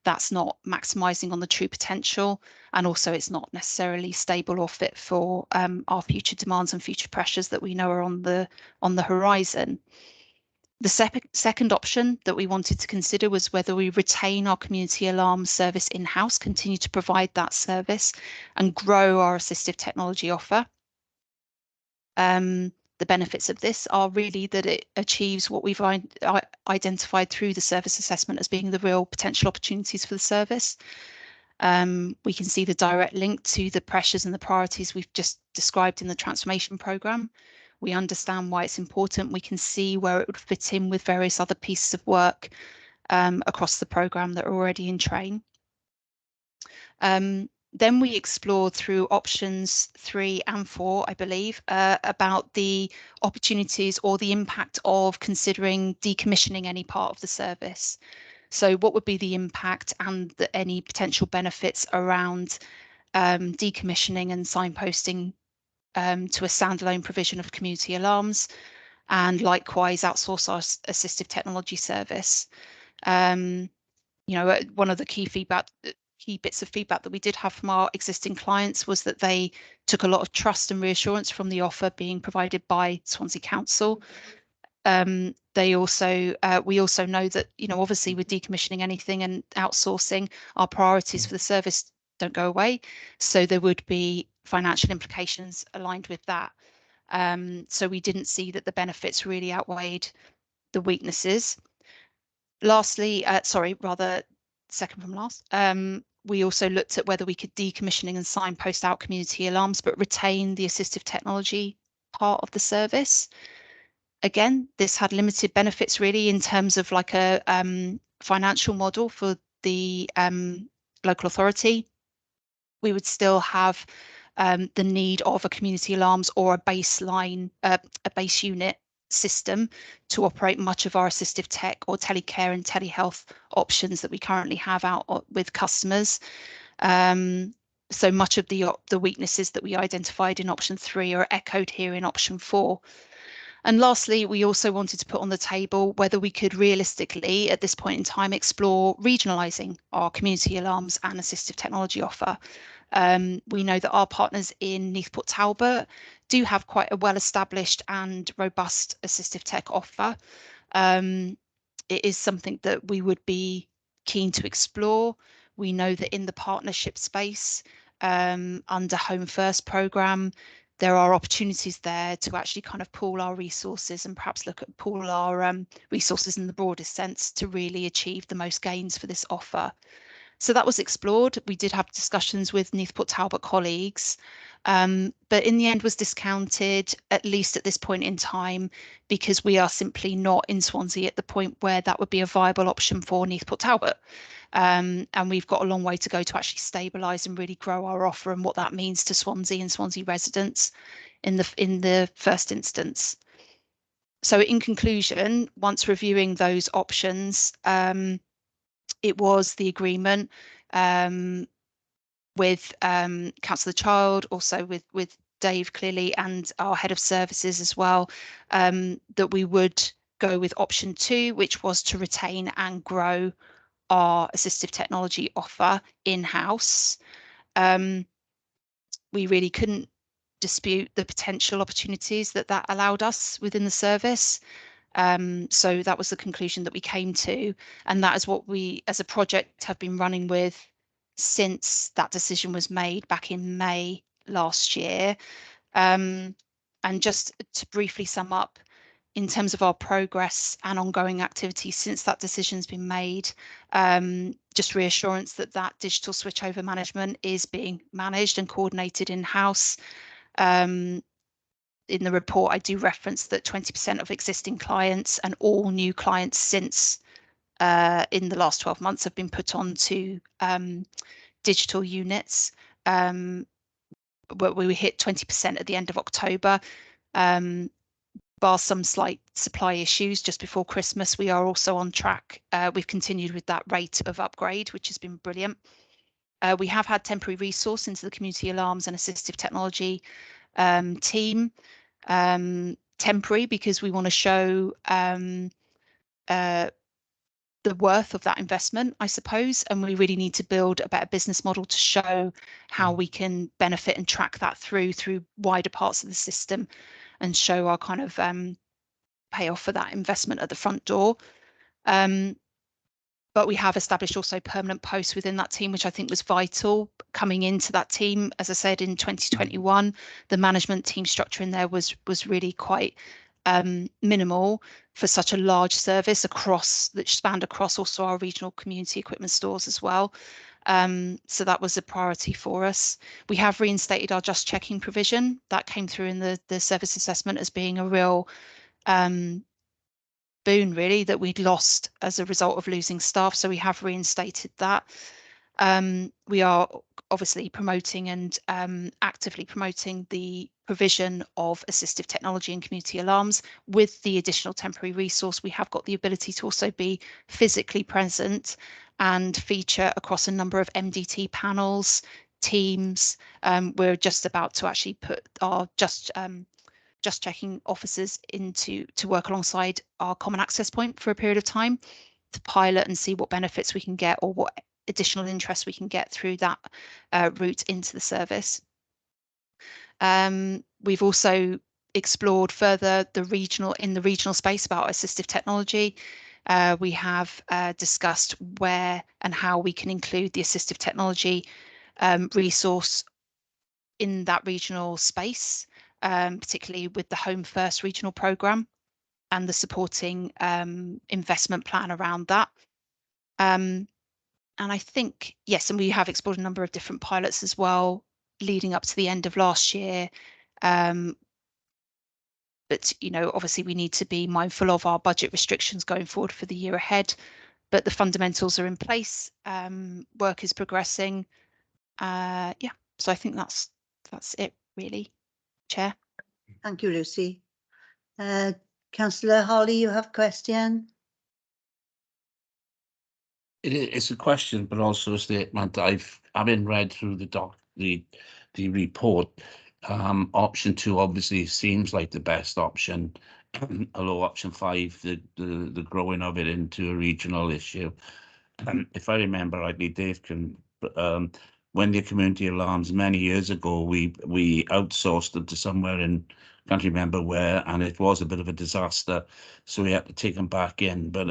That's not maximising on the true potential, and also it's not necessarily stable or fit for our future demands and future pressures that we know are on the horizon. The second option that we wanted to consider was whether we retain our community alarm service in-house, continue to provide that service and grow our assistive technology offer. The benefits of this are really that it achieves what we've identified through the service assessment as being the real potential opportunities for the service. We can see the direct link to the pressures and the priorities we've just described in the transformation programme. We understand why it's important. We can see where it would fit in with various other pieces of work across the programme that are already in train. Then we explored through options 3 and 4, I believe, about the opportunities or the impact of considering decommissioning any part of the service. So what would be the impact and any potential benefits around decommissioning and signposting to a standalone provision of community alarms, and likewise outsource our assistive technology service. You know, one of the key bits of feedback that we did have from our existing clients was that they took a lot of trust and reassurance from the offer being provided by Swansea Council. We also know that, you know, obviously with decommissioning anything and outsourcing, our priorities for the service don't go away. So there would be financial implications aligned with that. So we didn't see that the benefits really outweighed the weaknesses. Lastly, second from last, we also looked at whether we could decommissioning and signpost out community alarms, but retain the assistive technology part of the service. Again, this had limited benefits really in terms of like a financial model for the local authority. We would still have the need of a community alarms or a baseline, a base unit system to operate much of our assistive tech or telecare and telehealth options that we currently have out with customers. So much of the weaknesses that we identified in option 3 are echoed here in option 4. And lastly, we also wanted to put on the table whether we could realistically, at this point in time, explore regionalising our community alarms and assistive technology offer. We know that our partners in Neathport Talbot do have quite a well-established and robust assistive tech offer. It is something that we would be keen to explore. We know that in the partnership space, under Home First programme, there are opportunities there to actually kind of pool our resources and perhaps look at pool our resources in the broadest sense to really achieve the most gains for this offer. So that was explored. We did have discussions with Neathport Talbot colleagues, but in the end was discounted, at least at this point in time, because we are simply not in Swansea at the point where that would be a viable option for Neathport Talbot. And we've got a long way to go to actually stabilise and really grow our offer and what that means to Swansea and Swansea residents in the first instance. So in conclusion, once reviewing those options, it was the agreement with Councillor Child, also with Dave clearly, and our head of services as well, that we would go with option 2, which was to retain and grow our assistive technology offer in-house. We really couldn't dispute the potential opportunities that allowed us within the service. So that was the conclusion that we came to, and that is what we as a project have been running with since that decision was made back in May last year. And just to briefly sum up, in terms of our progress and ongoing activities since that decision's been made, just reassurance that digital switchover management is being managed and coordinated in-house. In the report, I do reference that 20% of existing clients and all new clients since in the last 12 months have been put onto digital units. We hit 20% at the end of October. Bar some slight supply issues just before Christmas, we are also on track. We've continued with that rate of upgrade, which has been brilliant. We have had temporary resource into the community alarms and assistive technology team. Temporary because we want to show the worth of that investment, I suppose, and we really need to build a better business model to show how we can benefit and track that through wider parts of the system and show our kind of payoff for that investment at the front door. But we have established also permanent posts within that team, which I think was vital coming into that team. As I said, in 2021, the management team structure in there was really quite minimal for such a large service that spanned across also our regional community equipment stores as well. So that was a priority for us. We have reinstated our just checking provision. That came through in the service assessment as being a real boon really that we'd lost as a result of losing staff. So we have reinstated that. We are obviously promoting and actively promoting the provision of assistive technology and community alarms. With the additional temporary resource, we have got the ability to also be physically present and feature across a number of MDT panels, teams. We're just about to actually put our just checking officers to work alongside our common access point for a period of time to pilot and see what benefits we can get or what additional interest we can get through that route into the service. We've also explored further the regional space about assistive technology. We have discussed where and how we can include the assistive technology resource in that regional space, particularly with the Home First regional programme and the supporting investment plan around that. And I think, yes, and we have explored a number of different pilots as well, leading up to the end of last year. But, you know, obviously we need to be mindful of our budget restrictions going forward for the year ahead. But the fundamentals are in place. Work is progressing. Yeah, so I think that's it, really, Chair. Thank you, Lucy. Councillor Holly, you have a question? It's a question, but also a statement. Having read through the report, option 2 obviously seems like the best option, although option 5, the growing of it into a regional issue. If I remember rightly, Dave can. When the community alarms many years ago, we outsourced them to somewhere in, can't remember where, and it was a bit of a disaster, so we had to take them back in. But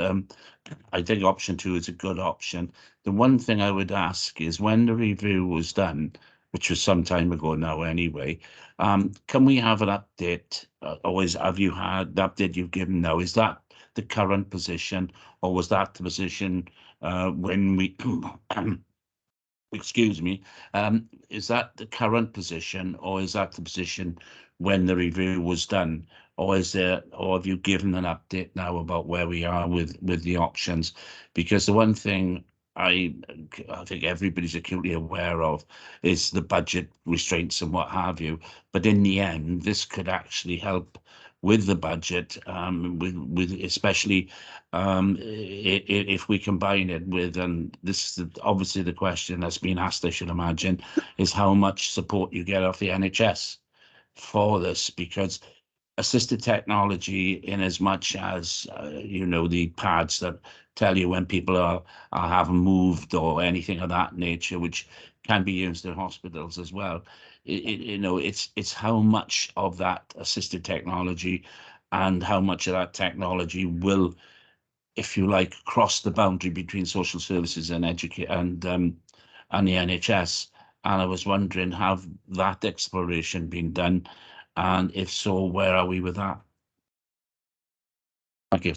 I think option 2 is a good option. The one thing I would ask is, when the review was done, which was some time ago now anyway, can we have an update? Or have you had the update you've given now? Is that the current position, or was that the position when we excuse me, is that the current position, or is that the position when the review was done, or have you given an update now about where we are with the options? Because the one thing I think everybody's acutely aware of is the budget restraints and what have you, but in the end this could actually help with the budget, with especially if we combine it with, and this is obviously the question that's been asked, I should imagine, is how much support you get off the NHS for this, because assisted technology, in as much as you know, the pads that tell you when people are haven't moved or anything of that nature, which can be used in hospitals as well. You know, it's how much of that assisted technology and how much of that technology will, if you like, cross the boundary between social services and the NHS. And I was wondering, have that exploration been done? And if so, where are we with that? Thank you.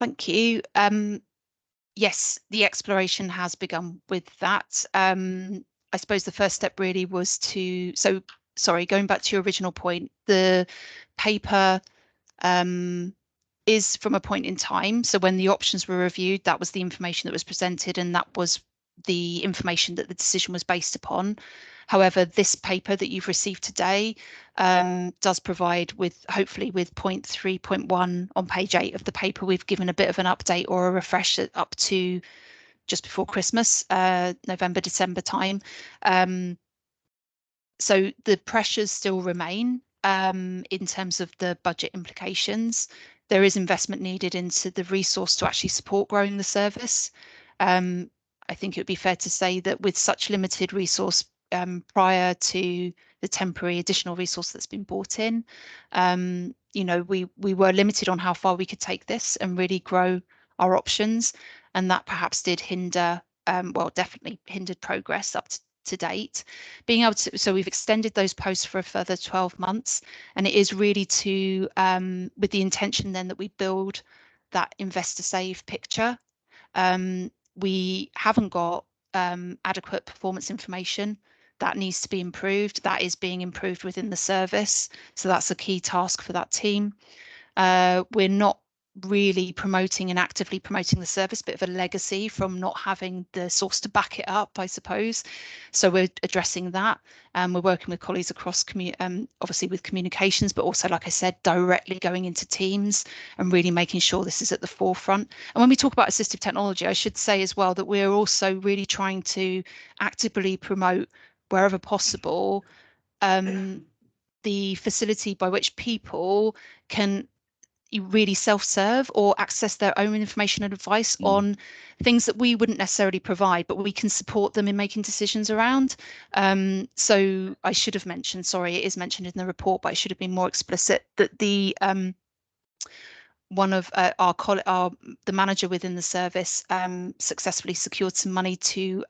Thank you. Yes, the exploration has begun with that. I suppose the first step really was to, sorry, going back to your original point, the paper is from a point in time. So when the options were reviewed, that was the information that was presented, and that was the information that the decision was based upon. However, this paper that you've received today does provide, with hopefully with point 3.1 on page 8 of the paper, we've given a bit of an update or a refresh up to just before Christmas, November, December time. So the pressures still remain in terms of the budget implications. There is investment needed into the resource to actually support growing the service. I think it would be fair to say that with such limited resource prior to the temporary additional resource that's been brought in, you know, we were limited on how far we could take this and really grow our options, and that perhaps did hinder, well, definitely hindered progress up to date. Being able to, so we've extended those posts for a further 12 months, and it is really to, with the intention then that we build that investor save picture. We haven't got adequate performance information. That needs to be improved. That is being improved within the service. So that's a key task for that team. We're not really promoting and actively promoting the service, bit of a legacy from not having the source to back it up, I suppose. So we're addressing that. We're working with colleagues across obviously with communications, but also, like I said, directly going into teams and really making sure this is at the forefront. And when we talk about assistive technology, I should say as well that we're also really trying to actively promote wherever possible the facility by which people can really self-serve or access their own information and advice on things that we wouldn't necessarily provide, but we can support them in making decisions around. So I should have mentioned, sorry, it is mentioned in the report, but I should have been more explicit that the one of the manager within the service successfully secured some money to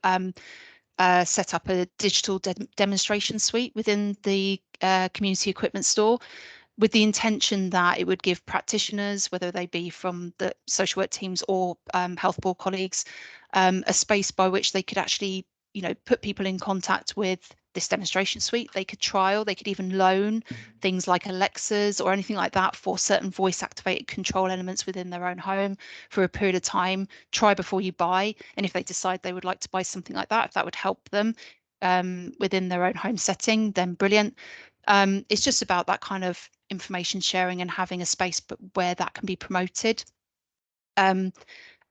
set up a digital demonstration suite within the community equipment store, with the intention that it would give practitioners, whether they be from the social work teams or health board colleagues, a space by which they could actually, put people in contact with this demonstration suite. They could trial, they could even loan things like Alexas or anything like that for certain voice activated control elements within their own home for a period of time. Try before you buy. And if they decide they would like to buy something like that, if that would help them within their own home setting, then brilliant. It's just about that kind of information sharing and having a space where that can be promoted. Coming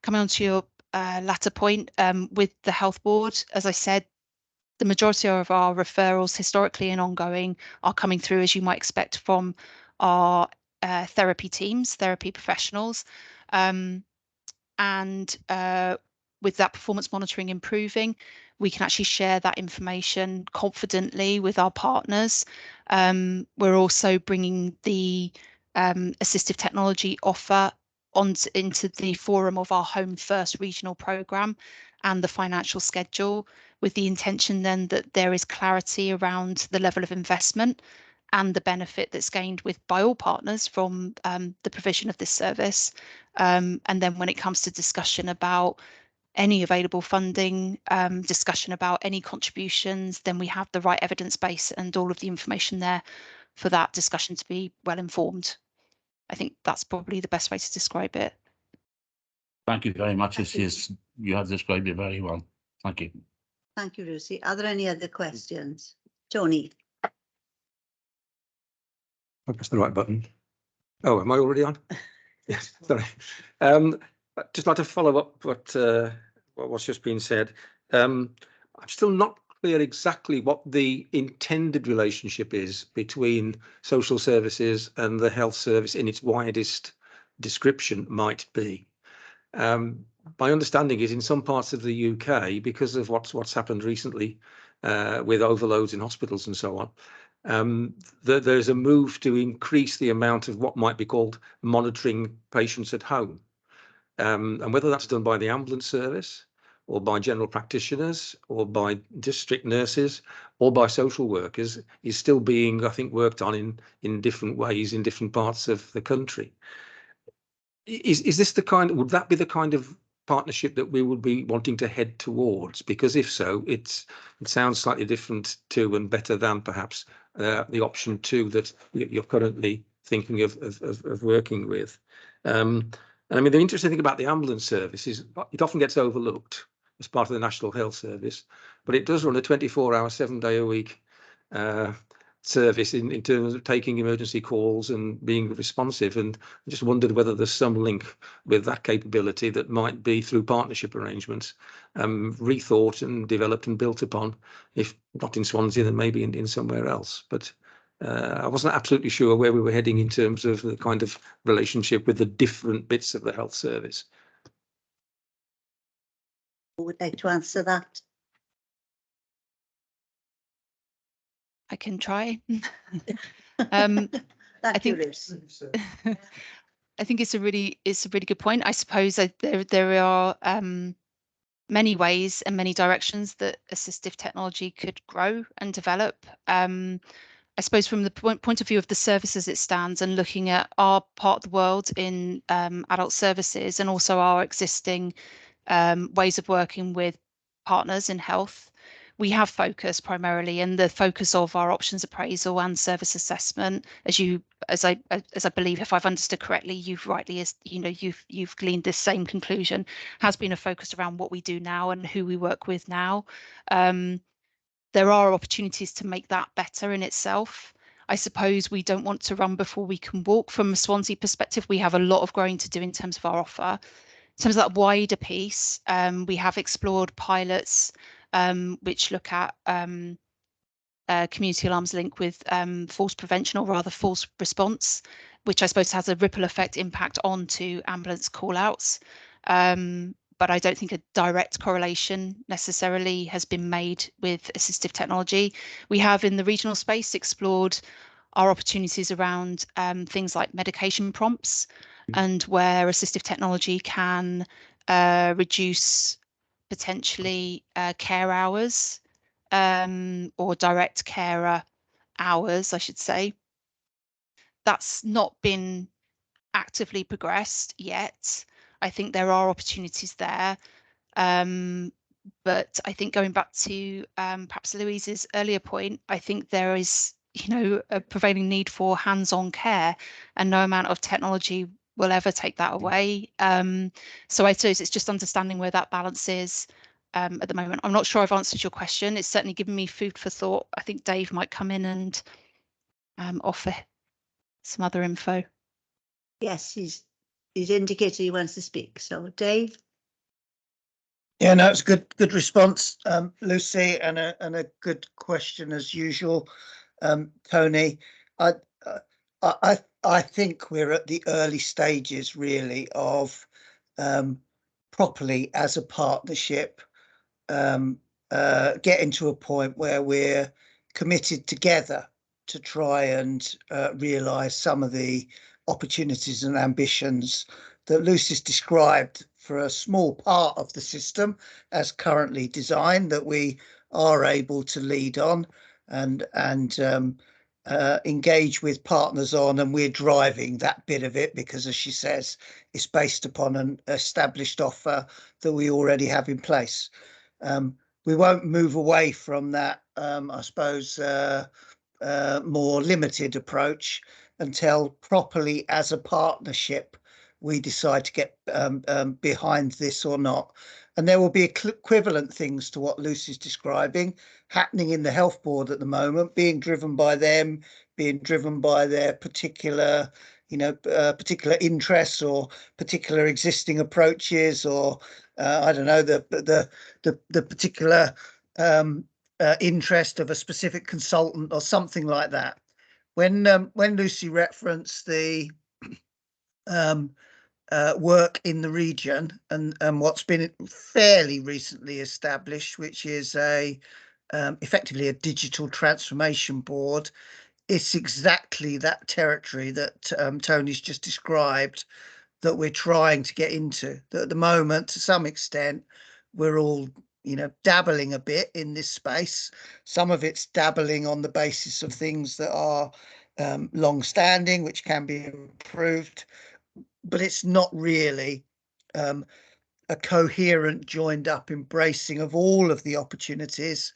on to your latter point, with the health board, as I said, the majority of our referrals historically and ongoing are coming through, as you might expect, from our therapy teams, therapy professionals. And with that performance monitoring improving, we can actually share that information confidently with our partners. We're also bringing the assistive technology offer into the forum of our Home First regional programme and the financial schedule, with the intention then that there is clarity around the level of investment and the benefit that's gained by all partners from the provision of this service. And then when it comes to discussion about any available funding, discussion about any contributions, then we have the right evidence base and all of the information there for that discussion to be well informed. I think that's probably the best way to describe it. Thank you very much. You have described it very well. Thank you. Thank you, Lucy. Are there any other questions? Tony? I pressed the right button. Oh, am I already on? Yes, sorry. I'd just like to follow up what's just been said. I'm still not clear exactly what the intended relationship is between social services and the health service in its widest description might be. My understanding is in some parts of the UK, because of what's happened recently with overloads in hospitals and so on, there's a move to increase the amount of what might be called monitoring patients at home. And whether that's done by the ambulance service or by general practitioners or by district nurses or by social workers is still being, I think, worked on in different ways in different parts of the country. Is this would that be the kind of partnership that we would be wanting to head towards? Because if so, it sounds slightly different to and better than perhaps the option 2 that you're currently thinking of working with. And I mean, the interesting thing about the ambulance service is it often gets overlooked as part of the National Health Service, but it does run a 24-hour, 7-day-a-week service in terms of taking emergency calls and being responsive. And I just wondered whether there's some link with that capability that might be through partnership arrangements rethought and developed and built upon, if not in Swansea, then maybe in somewhere else. But I wasn't absolutely sure where we were heading in terms of the kind of relationship with the different bits of the health service. Who would like to answer that? I can try. I think it's a really good point. I suppose there are many ways and many directions that assistive technology could grow and develop. I suppose from the point of view of the service as it stands and looking at our part of the world in adult services and also our existing ways of working with partners in health, we have focused primarily, and the focus of our options appraisal and service assessment, as I believe, if I've understood correctly, you've rightly, you've gleaned this same conclusion, has been a focus around what we do now and who we work with now. There are opportunities to make that better in itself. I suppose we don't want to run before we can walk. From a Swansea perspective, we have a lot of growing to do in terms of our offer. In terms of that wider piece, we have explored pilots which look at community alarms linked with false prevention, or rather false response, which I suppose has a ripple effect impact onto ambulance call-outs. But I don't think a direct correlation necessarily has been made with assistive technology. We have in the regional space explored our opportunities around things like medication prompts, and where assistive technology can reduce potentially care hours, or direct carer hours, I should say. That's not been actively progressed yet. I think there are opportunities there. But I think going back to perhaps Louise's earlier point, I think there is, a prevailing need for hands-on care, and no amount of technology will ever take that away. So I suppose it's just understanding where that balance is at the moment. I'm not sure I've answered your question. It's certainly given me food for thought. I think Dave might come in and offer some other info. Yes, he's indicated he wants to speak. So Dave. Yeah, no, it's good response, Lucy, and a good question as usual, Tony. I think we're at the early stages really of properly as a partnership getting to a point where we're committed together to try and realise some of the opportunities and ambitions that Lucy's described for a small part of the system as currently designed, that we are able to lead on and engage with partners on, and we're driving that bit of it because, as she says, it's based upon an established offer that we already have in place. We won't move away from that, I suppose, more limited approach until properly as a partnership we decide to get behind this or not. And there will be equivalent things to what Lucy's describing happening in the health board at the moment, being driven by them, being driven by their particular, particular interests or particular existing approaches, or I don't know, the particular interest of a specific consultant or something like that. When Lucy referenced the work in the region and what's been fairly recently established, which is effectively a digital transformation board, it's exactly that territory that Tony's just described that we're trying to get into. At the moment, to some extent, we're all dabbling a bit in this space. Some of it's dabbling on the basis of things that are long-standing, which can be improved, but it's not really a coherent, joined up embracing of all of the opportunities,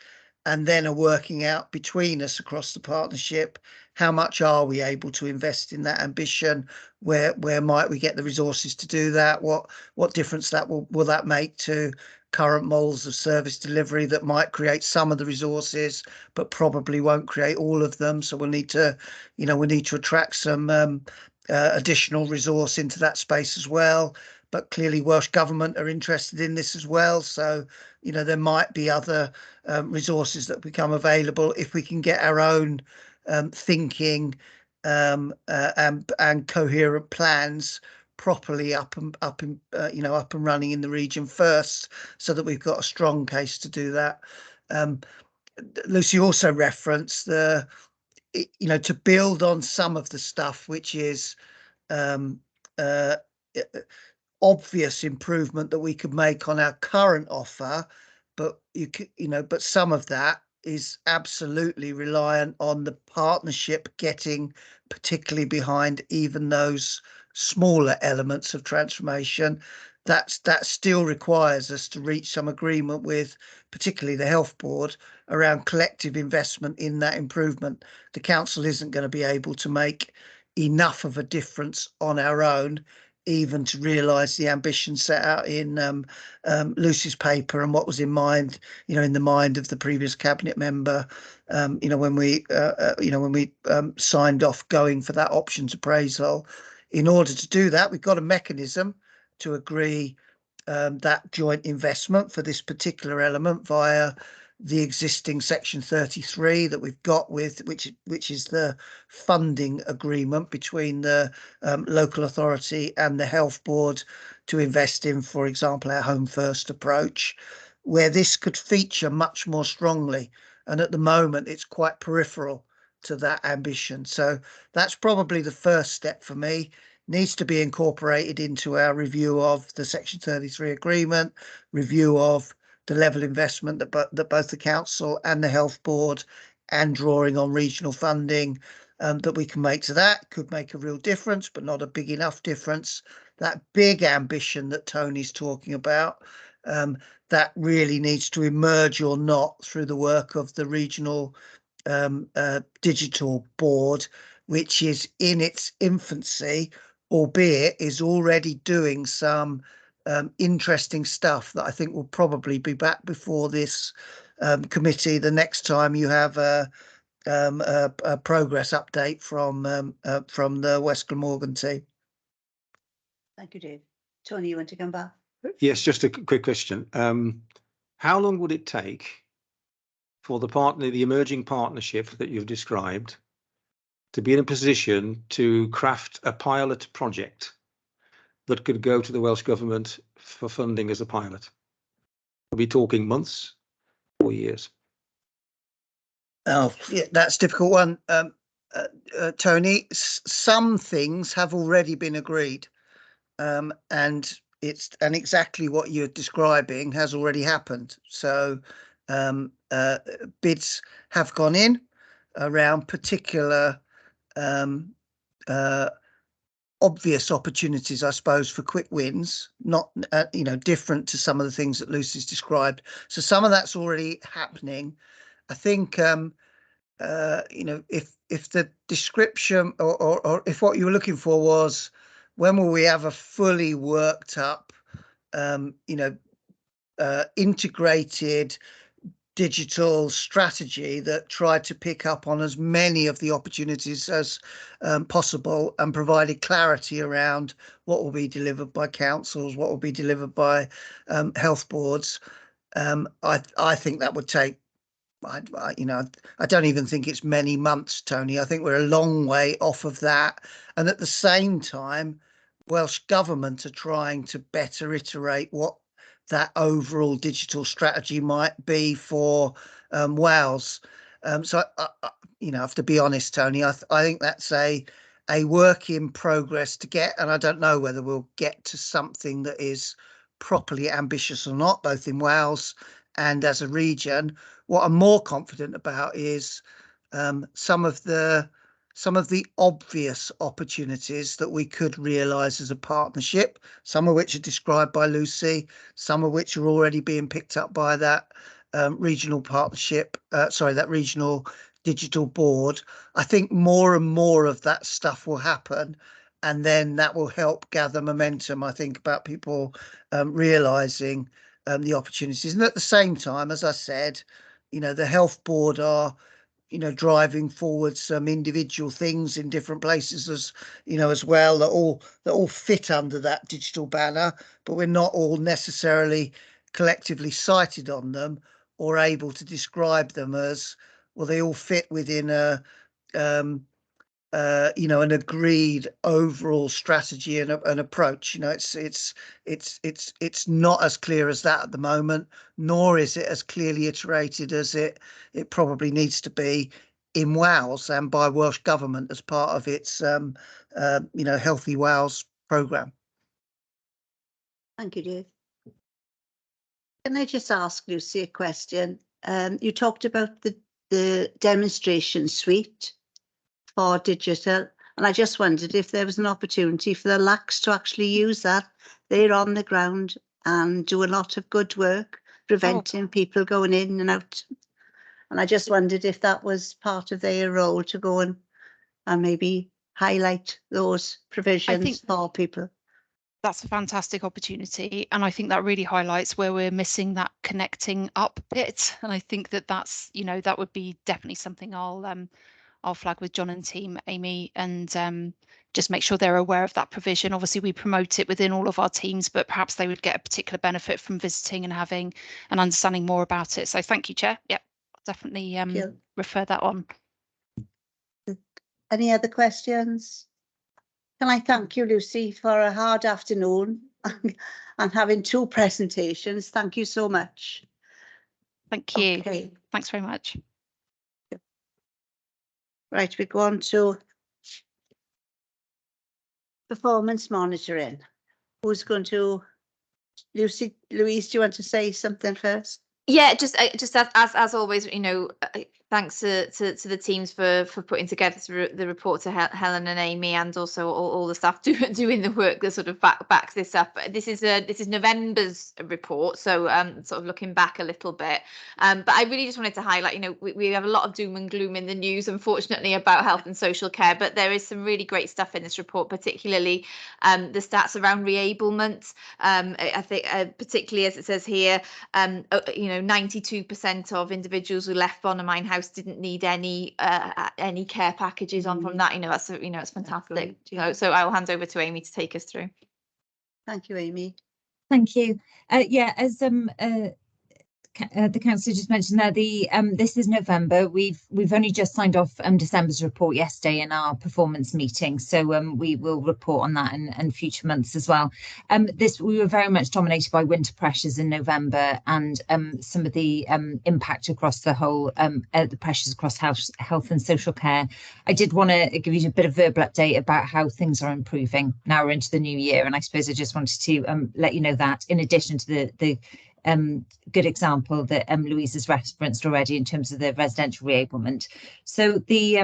and then a working out between us across the partnership, how much are we able to invest in that ambition, where might we get the resources to do that, what difference that will that make to current models of service delivery that might create some of the resources but probably won't create all of them. So we'll need to attract some additional resource into that space as well. But clearly Welsh Government are interested in this as well. So, there might be other resources that become available if we can get our own thinking and coherent plans properly up and running in the region first, so that we've got a strong case to do that. Lucy also referenced to build on some of the stuff which is obvious improvement that we could make on our current offer, but but some of that is absolutely reliant on the partnership getting particularly behind even those smaller elements of transformation. that still requires us to reach some agreement with particularly the health board around collective investment in that improvement. The council isn't going to be able to make enough of a difference on our own, even to realise the ambition set out in Lucy's paper and what was in mind, in the mind of the previous cabinet member, when we signed off going for that options appraisal. In order to do that, we've got a mechanism to agree that joint investment for this particular element via the existing section 33 that we've got with which is the funding agreement between the local authority and the health board to invest in, for example, our home first approach, where this could feature much more strongly. And at the moment, it's quite peripheral to that ambition. So that's probably the first step for me. Needs to be incorporated into our review of the Section 33 agreement, review of the level investment that both the council and the health board, and drawing on regional funding that we can make to that could make a real difference, but not a big enough difference. That big ambition that Tony's talking about, that really needs to emerge or not through the work of the regional digital board, which is in its infancy, albeit is already doing some interesting stuff that I think will probably be back before this committee the next time you have a progress update from the West Glamorgan team. Thank you, Dave. Tony, you want to come back? Yes, just a quick question. How long would it take for the emerging partnership that you've described to be in a position to craft a pilot project that could go to the Welsh Government for funding as a pilot? Are we talking months or years? Oh, yeah, that's a difficult one, Tony. Some things have already been agreed, and exactly what you're describing has already happened. So bids have gone in around particular obvious opportunities, I suppose, for quick wins, not different to some of the things that Lucy's described. So some of that's already happening. I think if the description or if what you were looking for was when will we have a fully worked up integrated digital strategy that tried to pick up on as many of the opportunities as possible and provided clarity around what will be delivered by councils, what will be delivered by health boards. I think that would take, I don't even think it's many months, Tony. I think we're a long way off of that. And at the same time, Welsh Government are trying to better iterate what that overall digital strategy might be for Wales. So I have to be honest, Tony, I think that's a work in progress to get, and I don't know whether we'll get to something that is properly ambitious or not, both in Wales and as a region. What I'm more confident about is some of the obvious opportunities that we could realise as a partnership, some of which are described by Lucy, some of which are already being picked up by that regional partnership, that regional digital board. I think more and more of that stuff will happen, and then that will help gather momentum, I think, about people realising the opportunities. And at the same time, as I said, the health board are driving forward some individual things in different places as well that all fit under that digital banner, but we're not all necessarily collectively cited on them or able to describe them as, well, they all fit within an agreed overall strategy and an approach. It's not as clear as that at the moment, nor is it as clearly iterated as it probably needs to be in Wales and by Welsh Government as part of its Healthy Wales programme. Thank you, Dave. Can I just ask Lucy a question? You talked about the demonstration suite for digital, and I just wondered if there was an opportunity for the LACs to actually use that they're on the ground and do a lot of good work, preventing people going in and out. And I just wondered if that was part of their role to go and maybe highlight those provisions for people. That's a fantastic opportunity, and I think that really highlights where we're missing that connecting up bit. And I think that that's, you know, that would be definitely something I'll flag with John and team, Amy, and just make sure they're aware of that provision. Obviously, we promote it within all of our teams, but perhaps they would get a particular benefit from visiting and having and understanding more about it. So thank you, Chair. Yep, definitely refer that on. Any other questions? Can I thank you, Lucy, for a hard afternoon and having 2 presentations. Thank you so much. Thank you. Okay. Thanks very much. Right, we go on to performance monitoring. Who's going to, Louise, do you want to say something first? Yeah, just as always, you know, thanks to the teams for putting together the report, to Helen and Amy, and also all the staff doing the work that sort of backs this up. This is November's report, so sort of looking back a little bit. But I really just wanted to highlight, you know, we have a lot of doom and gloom in the news, unfortunately, about health and social care, but there is some really great stuff in this report, particularly the stats around reablement. I think particularly as it says here, you know, 92% of individuals who left Bonamine House didn't need any care packages on from that. You know, that's it's fantastic. So I'll hand over to Amy to take us through. Thank you, Amy. Thank you. Yeah, as the councillor just mentioned there, this is November. We've only just signed off December's report yesterday in our performance meeting, so we will report on that in future months as well. We were very much dominated by winter pressures in November, and some of the impact across the whole the pressures across health and social care. I did want to give you a bit of verbal update about how things are improving now we're into the new year, and I suppose I just wanted to let you know that, in addition to the good example that Louise has referenced already in terms of the residential reablement. So the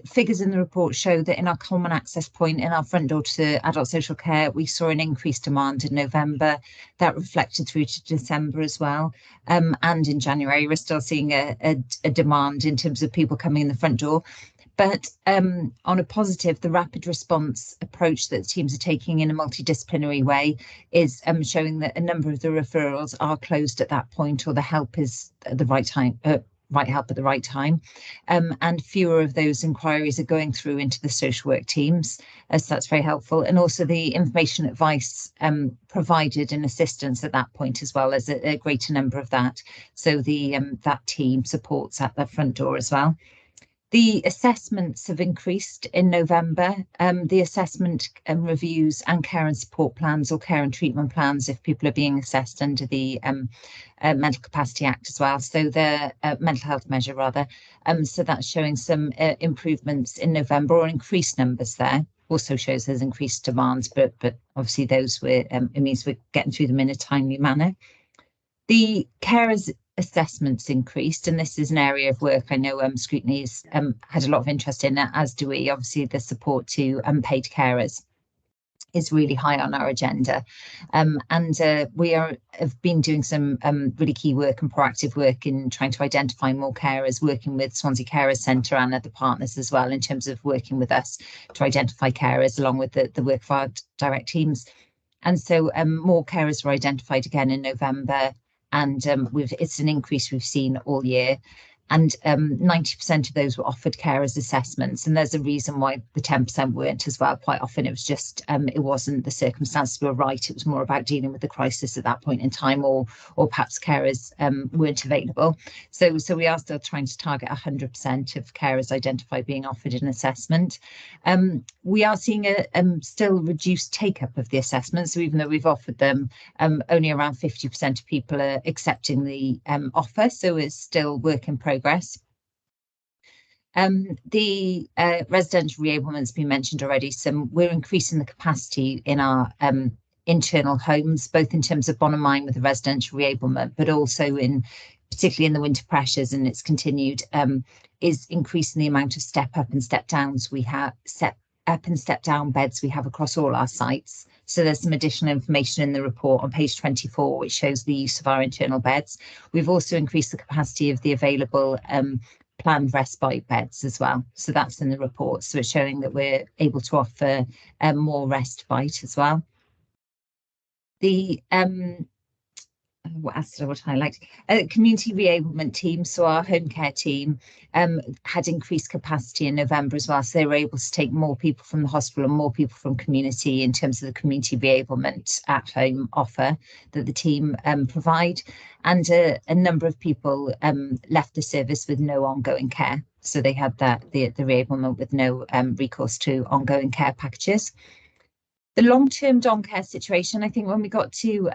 figures in the report show that in our common access point in our front door to adult social care, we saw an increased demand in November that reflected through to December as well. And in January, we're still seeing a demand in terms of people coming in the front door. But on a positive, the rapid response approach that teams are taking in a multidisciplinary way is showing that a number of the referrals are closed at that point, or the help is at the right time, right help at the right time. And fewer of those inquiries are going through into the social work teams, as that's very helpful. And also the information advice provided and assistance at that point as well, as a greater number of that. So that team supports at the front door as well. The assessments have increased in November. The assessment reviews and care and support plans, or care and treatment plans, if people are being assessed under the Mental Capacity Act as well. So the mental health measure rather. So that's showing some improvements in November, or increased numbers there. Also shows there's increased demands, but obviously those it means we're getting through them in a timely manner. The carers assessments increased, and this is an area of work I know Scrutiny's had a lot of interest in, as do we. Obviously, the support to unpaid carers is really high on our agenda, and we have been doing some really key work and proactive work in trying to identify more carers, working with Swansea Carers Centre and other partners as well, in terms of working with us to identify carers along with the work of our direct teams. And so more carers were identified again in November. And it's an increase we've seen all year. And 90% of those were offered carers assessments. And there's a reason why the 10% weren't as well. Quite often it was just, it wasn't the circumstances were right. It was more about dealing with the crisis at that point in time, or perhaps carers weren't available. So we are still trying to target 100% of carers identified being offered an assessment. We are seeing a still reduced take-up of the assessments. So even though we've offered them, only around 50% of people are accepting the offer. So it's still work in progress. The residential reablement's been mentioned already. We're increasing the capacity in our internal homes, both in terms of Bonamine with the residential reablement, but also particularly in the winter pressures, and it's continued, is increasing the amount of step up and step downs we have up and step down beds we have across all our sites. So there's some additional information in the report on page 24, which shows the use of our internal beds. We've also increased the capacity of the available planned respite beds as well. So that's in the report. So it's showing that we're able to offer more respite as well. The what else did I want to highlight? Community reablement team, so our home care team had increased capacity in November as well. So they were able to take more people from the hospital and more people from community in terms of the community reablement at home offer that the team provide. And a number of people left the service with no ongoing care. So they had the reablement with no recourse to ongoing care packages. The long-term dom care situation, I think when we got to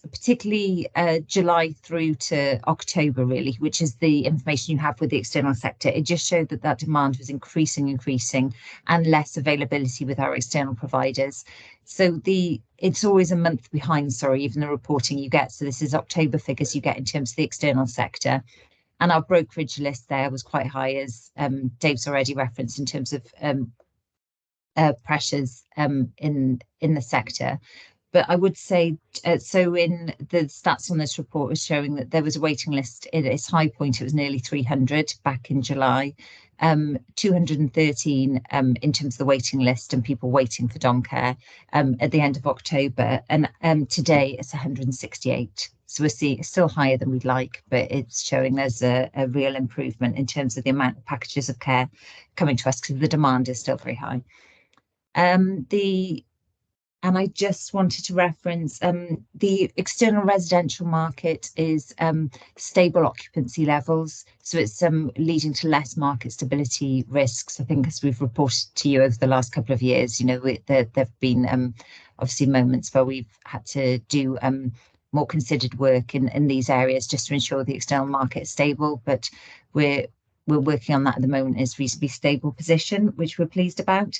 particularly July through to October, really, which is the information you have with the external sector, it just showed that that demand was increasing and less availability with our external providers. So it's always a month behind, even the reporting you get. So this is October figures you get in terms of the external sector. And our brokerage list there was quite high, as Dave's already referenced, in terms of pressures in the sector. But I would say, so in the stats on this report was showing that there was a waiting list at its high point. It was nearly 300 back in July, 213 in terms of the waiting list and people waiting for dom care at the end of October. And today it's 168. So we're seeing it's still higher than we'd like, but it's showing there's a real improvement in terms of the amount of packages of care coming to us because the demand is still very high. And I just wanted to reference the external residential market is stable occupancy levels. So it's leading to less market stability risks. I think as we've reported to you over the last couple of years, there have been obviously moments where we've had to do more considered work in these areas just to ensure the external market is stable. But we're working on that at the moment as reasonably stable position, which we're pleased about.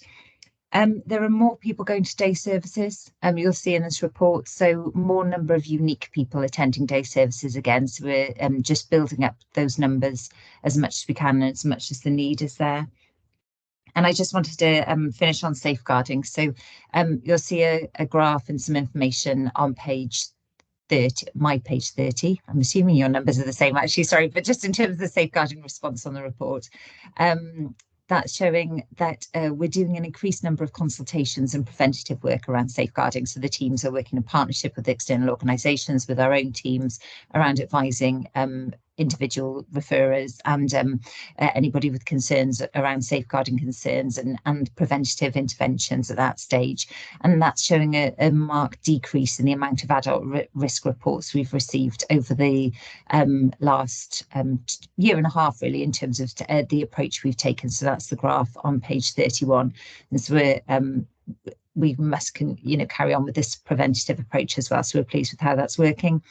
There are more people going to day services. You'll see in this report, so more number of unique people attending day services again. So we're just building up those numbers as much as we can and as much as the need is there. And I just wanted to finish on safeguarding. So you'll see a graph and some information on page 30, my page 30. I'm assuming your numbers are the same, actually, sorry, but just in terms of the safeguarding response on the report. That's showing that we're doing an increased number of consultations and preventative work around safeguarding. So the teams are working in partnership with external organisations, with our own teams around advising individual referrers and anybody with concerns around safeguarding concerns and preventative interventions at that stage. And that's showing a marked decrease in the amount of adult risk reports we've received over the last year and a half, really, in terms of the approach we've taken. So that's the graph on page 31. And so we must carry on with this preventative approach as well. So we're pleased with how that's working.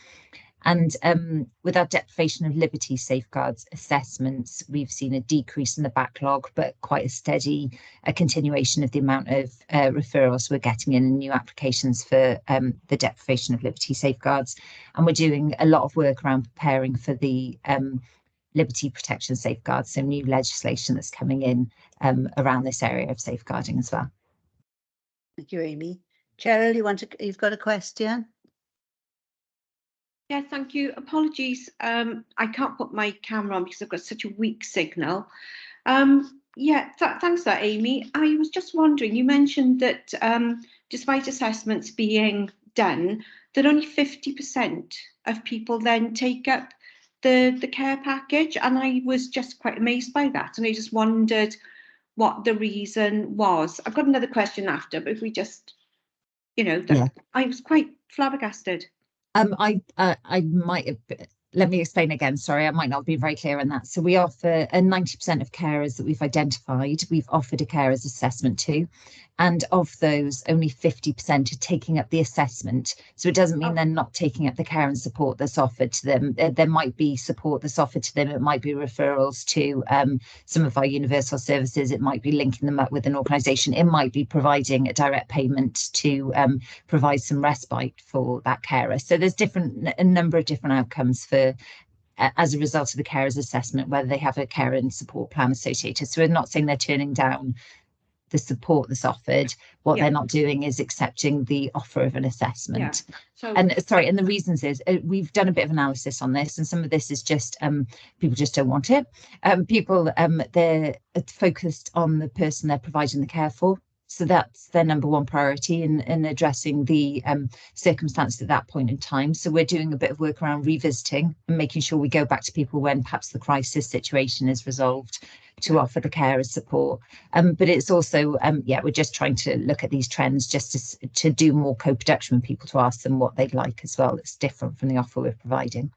And with our deprivation of liberty safeguards assessments, we've seen a decrease in the backlog, but quite a steady continuation of the amount of referrals we're getting in and new applications for the deprivation of liberty safeguards. And we're doing a lot of work around preparing for the liberty protection safeguards, so new legislation that's coming in around this area of safeguarding as well. Thank you, Amy. Cheryl, you've got a question? Yeah, thank you. Apologies, I can't put my camera on because I've got such a weak signal. Yeah, thanks for that, Amy. I was just wondering, you mentioned that despite assessments being done, that only 50% of people then take up the care package, and I was just quite amazed by that, and I just wondered what the reason was. I've got another question after, but if we just, I was quite flabbergasted. I might have, let me explain again, sorry, I might not be very clear on that. So we offer 90% of carers that we've identified, we've offered a carers assessment to, and of those, only 50% are taking up the assessment. So it doesn't mean they're not taking up the care and support that's offered to them. There might be support that's offered to them. It might be referrals to some of our universal services. It might be linking them up with an organisation. It might be providing a direct payment to provide some respite for that carer. So there's a number of different outcomes for as a result of the carers assessment, whether they have a care and support plan associated. So we're not saying they're turning down the support that's offered. What Yeah. they're not doing is accepting the offer of an assessment. Yeah. So, And sorry, and the reasons is we've done a bit of analysis on this, and some of this is just people just don't want it. People they're focused on the person they're providing the care for. So that's their number one priority in addressing the circumstances at that point in time. So we're doing a bit of work around revisiting and making sure we go back to people when perhaps the crisis situation is resolved to offer the care as support. But it's also, we're just trying to look at these trends just to do more co-production with people, to ask them what they'd like as well. That's different from the offer we're providing.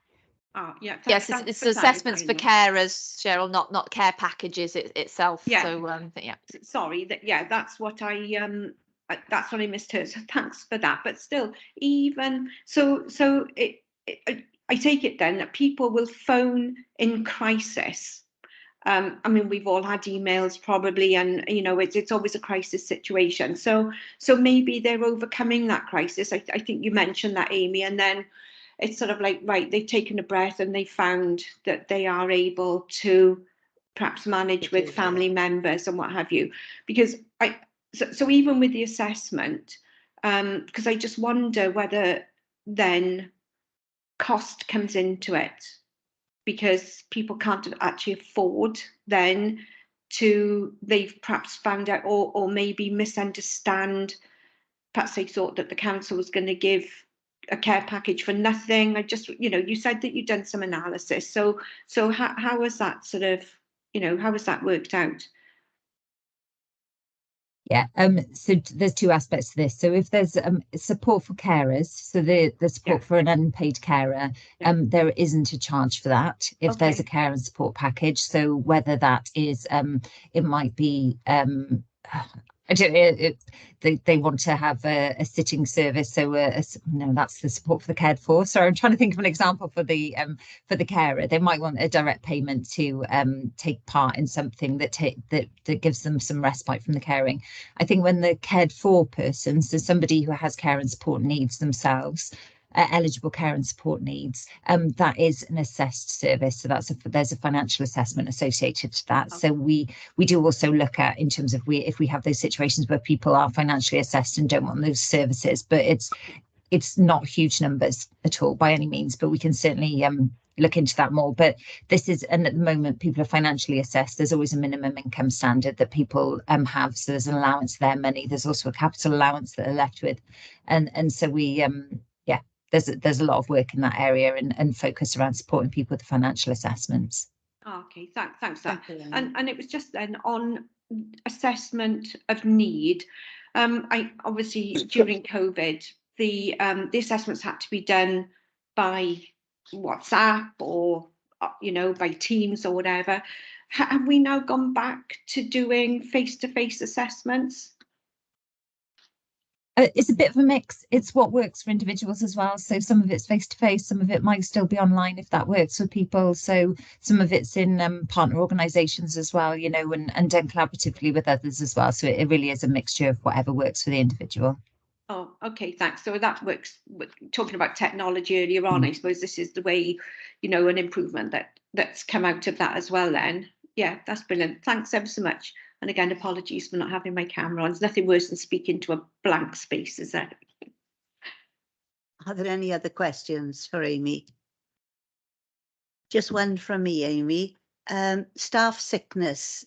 yeah. Yes, it's assessments for carers, Cheryl, not care packages itself. Yeah. So yeah. Sorry, that's what that's what I misheard. So thanks for that. But still, even so, I take it then that people will phone in crisis. I mean, we've all had emails probably, and you know, it's always a crisis situation. So maybe they're overcoming that crisis. I think you mentioned that, Amy, and then it's sort of like, right, they've taken a breath and they found that they are able to perhaps manage with family members and what have you. Because so even with the assessment, because I just wonder whether then cost comes into it, because people can't actually afford then they've perhaps found out or maybe misunderstand. Perhaps they thought that the council was going to give a care package for nothing. I just, you know, you said that you'd done some analysis. So how was that sort of, you know, how has that worked out? Yeah, so there's two aspects to this. So if there's support for carers, so the support for an unpaid carer, there isn't a charge for that if there's a care and support package. So whether that is, it might be, I don't, they want to have a sitting service, so no, that's the support for the cared for. So I'm trying to think of an example for the carer. They might want a direct payment to take part in something that gives them some respite from the caring. I think when the cared for person, so somebody who has care and support needs themselves, eligible care and support needs, that is an assessed service. So there's a financial assessment associated to that. So we do also look at, in terms of if we have those situations where people are financially assessed and don't want those services, but it's not huge numbers at all by any means, but we can certainly look into that more. But this is, and at the moment people are financially assessed. There's always a minimum income standard that people have. So there's an allowance of their money. There's also a capital allowance that they're left with, and so we there's a lot of work in that area and focus around supporting people with the financial assessments. Okay, thanks for that. And it was just then on assessment of need. I obviously during COVID, the assessments had to be done by WhatsApp or you know, by Teams or whatever. Have we now gone back to doing face-to-face assessments? It's a bit of a mix. It's what works for individuals as well. So some of it's face-to-face, some of it might still be online if that works for people. So some of it's in partner organisations as well, you know, and done collaboratively with others as well. So it really is a mixture of whatever works for the individual. Oh, okay, thanks. So that works. Talking about technology earlier on, I suppose this is the way, you know, an improvement that's come out of that as well then. Yeah, that's brilliant. Thanks ever so much. And again, apologies for not having my camera on. There's nothing worse than speaking to a blank space, is there? Are there any other questions for Amy? Just one from me, Amy. Staff sickness.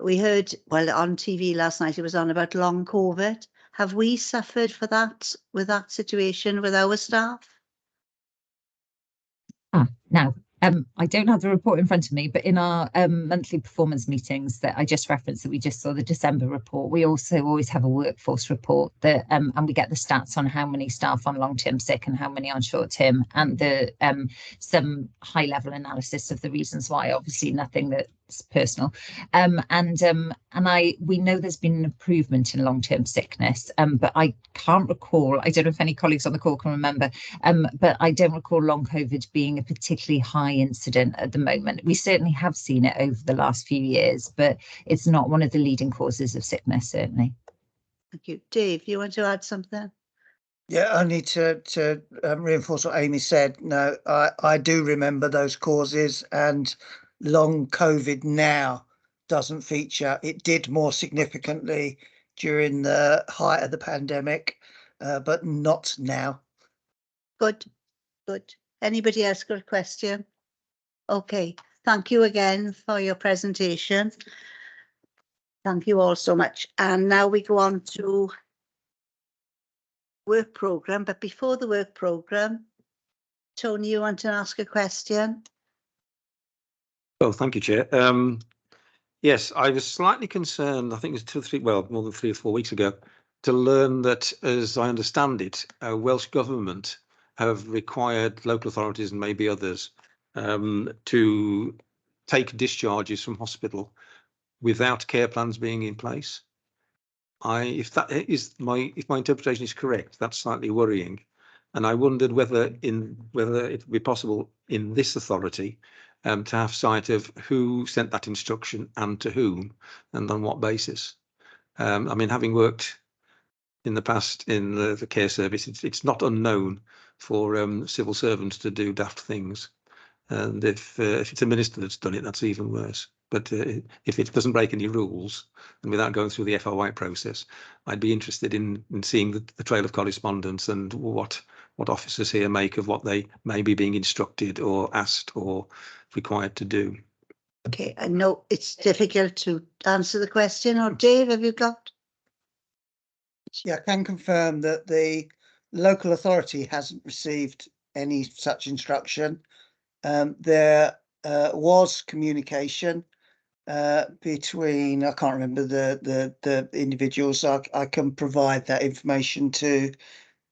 We heard, well, on TV last night, it was on about long COVID. Have we suffered for that, with that situation with our staff? Now, I don't have the report in front of me, but in our monthly performance meetings that I just referenced, that we just saw the December report, we also always have a workforce report that, and we get the stats on how many staff on long-term sick and how many on short-term, and the some high-level analysis of the reasons why. Obviously, nothing that's personal, we know there's been an improvement in long-term sickness, but I can't recall. I don't know if any colleagues on the call can remember, but I don't recall long COVID being a particularly high incident at the moment. We certainly have seen it over the last few years, but it's not one of the leading causes of sickness, certainly. Thank you. Dave, you want to add something? Yeah, only to reinforce what Amy said. No, I do remember those causes, and long COVID now doesn't feature. It did more significantly during the height of the pandemic, but not now. Good, good. Anybody else got a question? Okay, thank you again for your presentation. Thank you all so much. And now we go on to work programme, but before the work programme, Tony, you want to ask a question? Oh, thank you, Chair. Yes, I was slightly concerned, I think it was more than 3 or 4 weeks ago, to learn that, as I understand it, Welsh Government have required local authorities and maybe others to take discharges from hospital without care plans being in place. If my interpretation is correct, that's slightly worrying. And I wondered whether it would be possible in this authority to have sight of who sent that instruction and to whom and on what basis. I mean, having worked in the past in the care service, it's not unknown for civil servants to do daft things. And if it's a minister that's done it, that's even worse. But if it doesn't break any rules and without going through the FOI process, I'd be interested in seeing the trail of correspondence and what officers here make of what they may be being instructed or asked or required to do. Okay, I know it's difficult to answer the question. Or Dave, have you got? Yeah, I can confirm that the local authority hasn't received any such instruction. There was communication between, I can't remember the individuals. I can provide that information to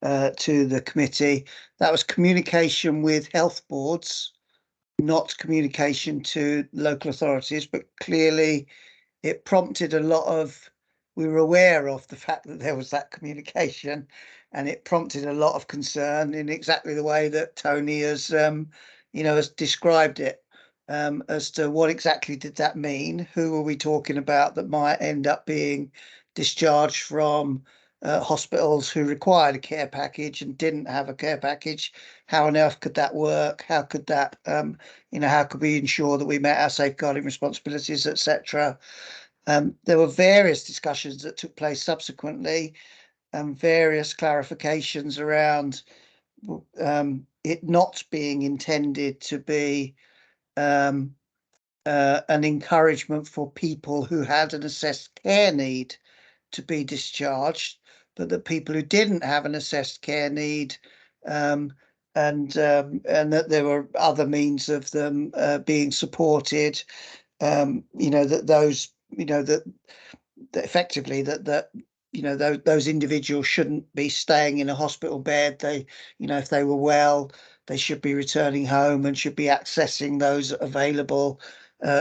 the committee. That was communication with health boards, not communication to local authorities, but clearly it prompted a lot of, we were aware of the fact that there was that communication, and it prompted a lot of concern in exactly the way that Tony has, has described it, as to what exactly did that mean? Who are we talking about that might end up being discharged from hospitals who required a care package and didn't have a care package? How on earth could that work? How could that, how could we ensure that we met our safeguarding responsibilities, etc.? There were various discussions that took place subsequently and various clarifications around it not being intended to be an encouragement for people who had an assessed care need to be discharged, but that people who didn't have an assessed care need and that there were other means of them being supported, that those, that effectively that those individuals shouldn't be staying in a hospital bed. They, if they were well, they should be returning home and should be accessing those available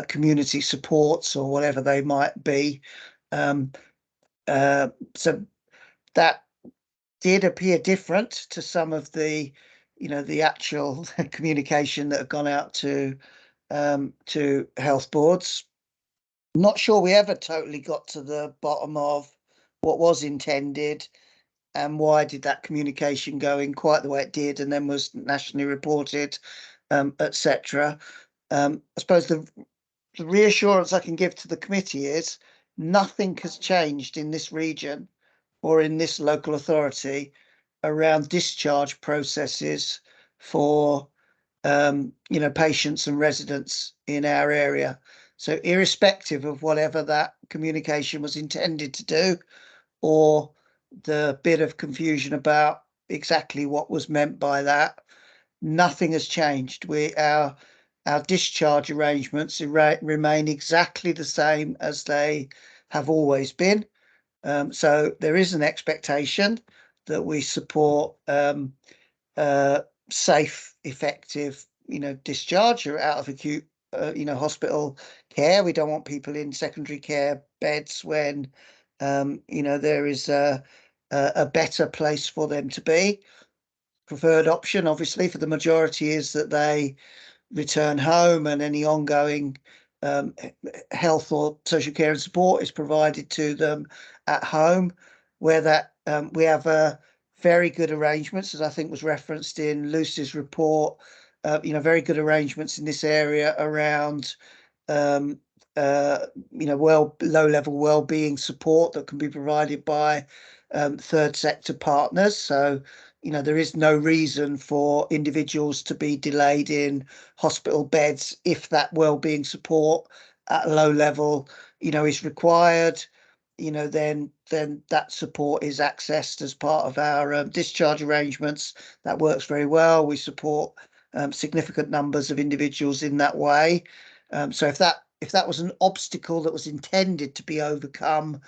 community supports or whatever they might be. So that did appear different to some of the, the actual communication that had gone out to health boards. Not sure we ever totally got to the bottom of what was intended and why did that communication go in quite the way it did and then was nationally reported, etc. I suppose the reassurance I can give to the committee is nothing has changed in this region or in this local authority around discharge processes for patients and residents in our area. So irrespective of whatever that communication was intended to do, or the bit of confusion about exactly what was meant by that, nothing has changed. Our discharge arrangements remain exactly the same as they have always been. So there is an expectation that we support safe, effective, discharge or out of acute, hospital care. We don't want people in secondary care beds when, there is a better place for them to be. Preferred option, obviously, for the majority is that they return home and any ongoing health or social care and support is provided to them at home, where that we have very good arrangements, as I think was referenced in Lucy's report, very good arrangements in this area around low-level well-being support that can be provided by third sector partners. So, there is no reason for individuals to be delayed in hospital beds if that well-being support at a low level, is required. Then that support is accessed as part of our discharge arrangements. That works very well. We support significant numbers of individuals in that way. So if that was an obstacle that was intended to be overcome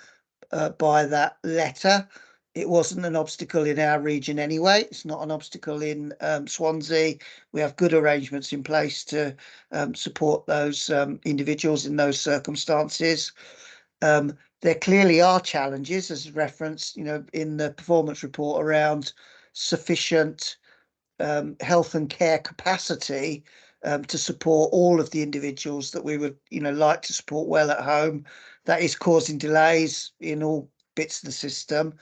by that letter, it wasn't an obstacle in our region anyway. It's not an obstacle in Swansea. We have good arrangements in place to support those individuals in those circumstances. There clearly are challenges, as referenced, in the performance report, around sufficient health and care capacity to support all of the individuals that we would, like to support well at home. That is causing delays in all bits of the system.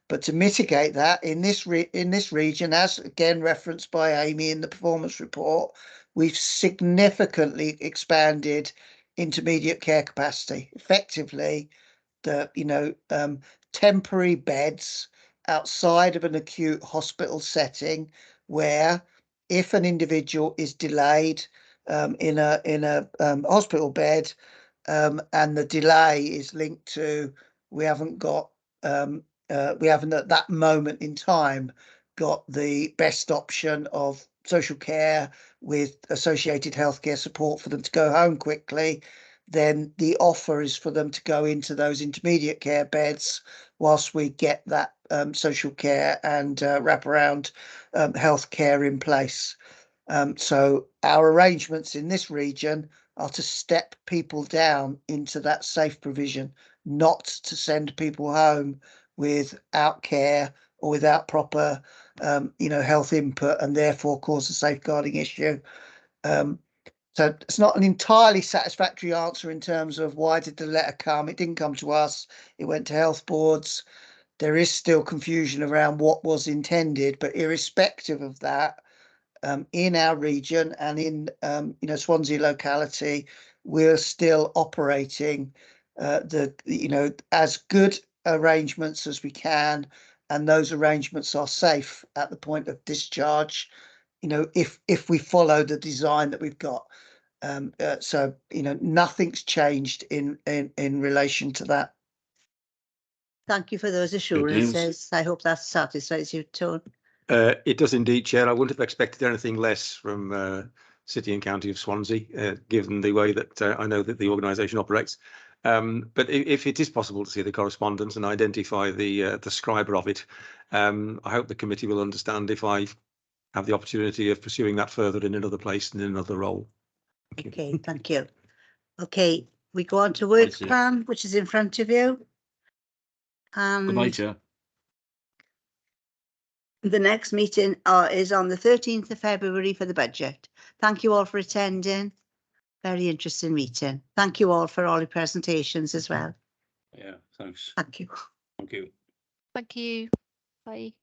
But to mitigate that, in this region, as again referenced by Amy in the performance report, we've significantly expanded intermediate care capacity. Effectively, the temporary beds outside of an acute hospital setting, where if an individual is delayed in a hospital bed, and the delay is linked to we haven't at that moment in time got the best option of social care with associated healthcare support for them to go home quickly, then the offer is for them to go into those intermediate care beds whilst we get that social care and wraparound healthcare in place. So our arrangements in this region are to step people down into that safe provision, not to send people home without care or without proper, health input, and therefore cause a safeguarding issue. So it's not an entirely satisfactory answer in terms of why did the letter come. It didn't come to us. It went to health boards. There is still confusion around what was intended, but irrespective of that, in our region and in Swansea locality, we're still operating as good arrangements as we can, and those arrangements are safe at the point of discharge, if we follow the design that we've got. So nothing's changed in relation to that. Thank you for those assurances. I hope that satisfies you, Tone. It does indeed, Chair. I wouldn't have expected anything less from City and County of Swansea, given the way that I know that the organisation operates. But if it is possible to see the correspondence and identify the scriber of it, I hope the committee will understand if I have the opportunity of pursuing that further in another place and in another role. Okay, thank you. Okay, we go on to work plan, which is in front of you. Good night, Chair. The next meeting is on the 13th of February for the budget. Thank you all for attending. Very interesting meeting. Thank you all for all your presentations as well. Yeah, thanks. Thank you. Thank you. Thank you. Bye.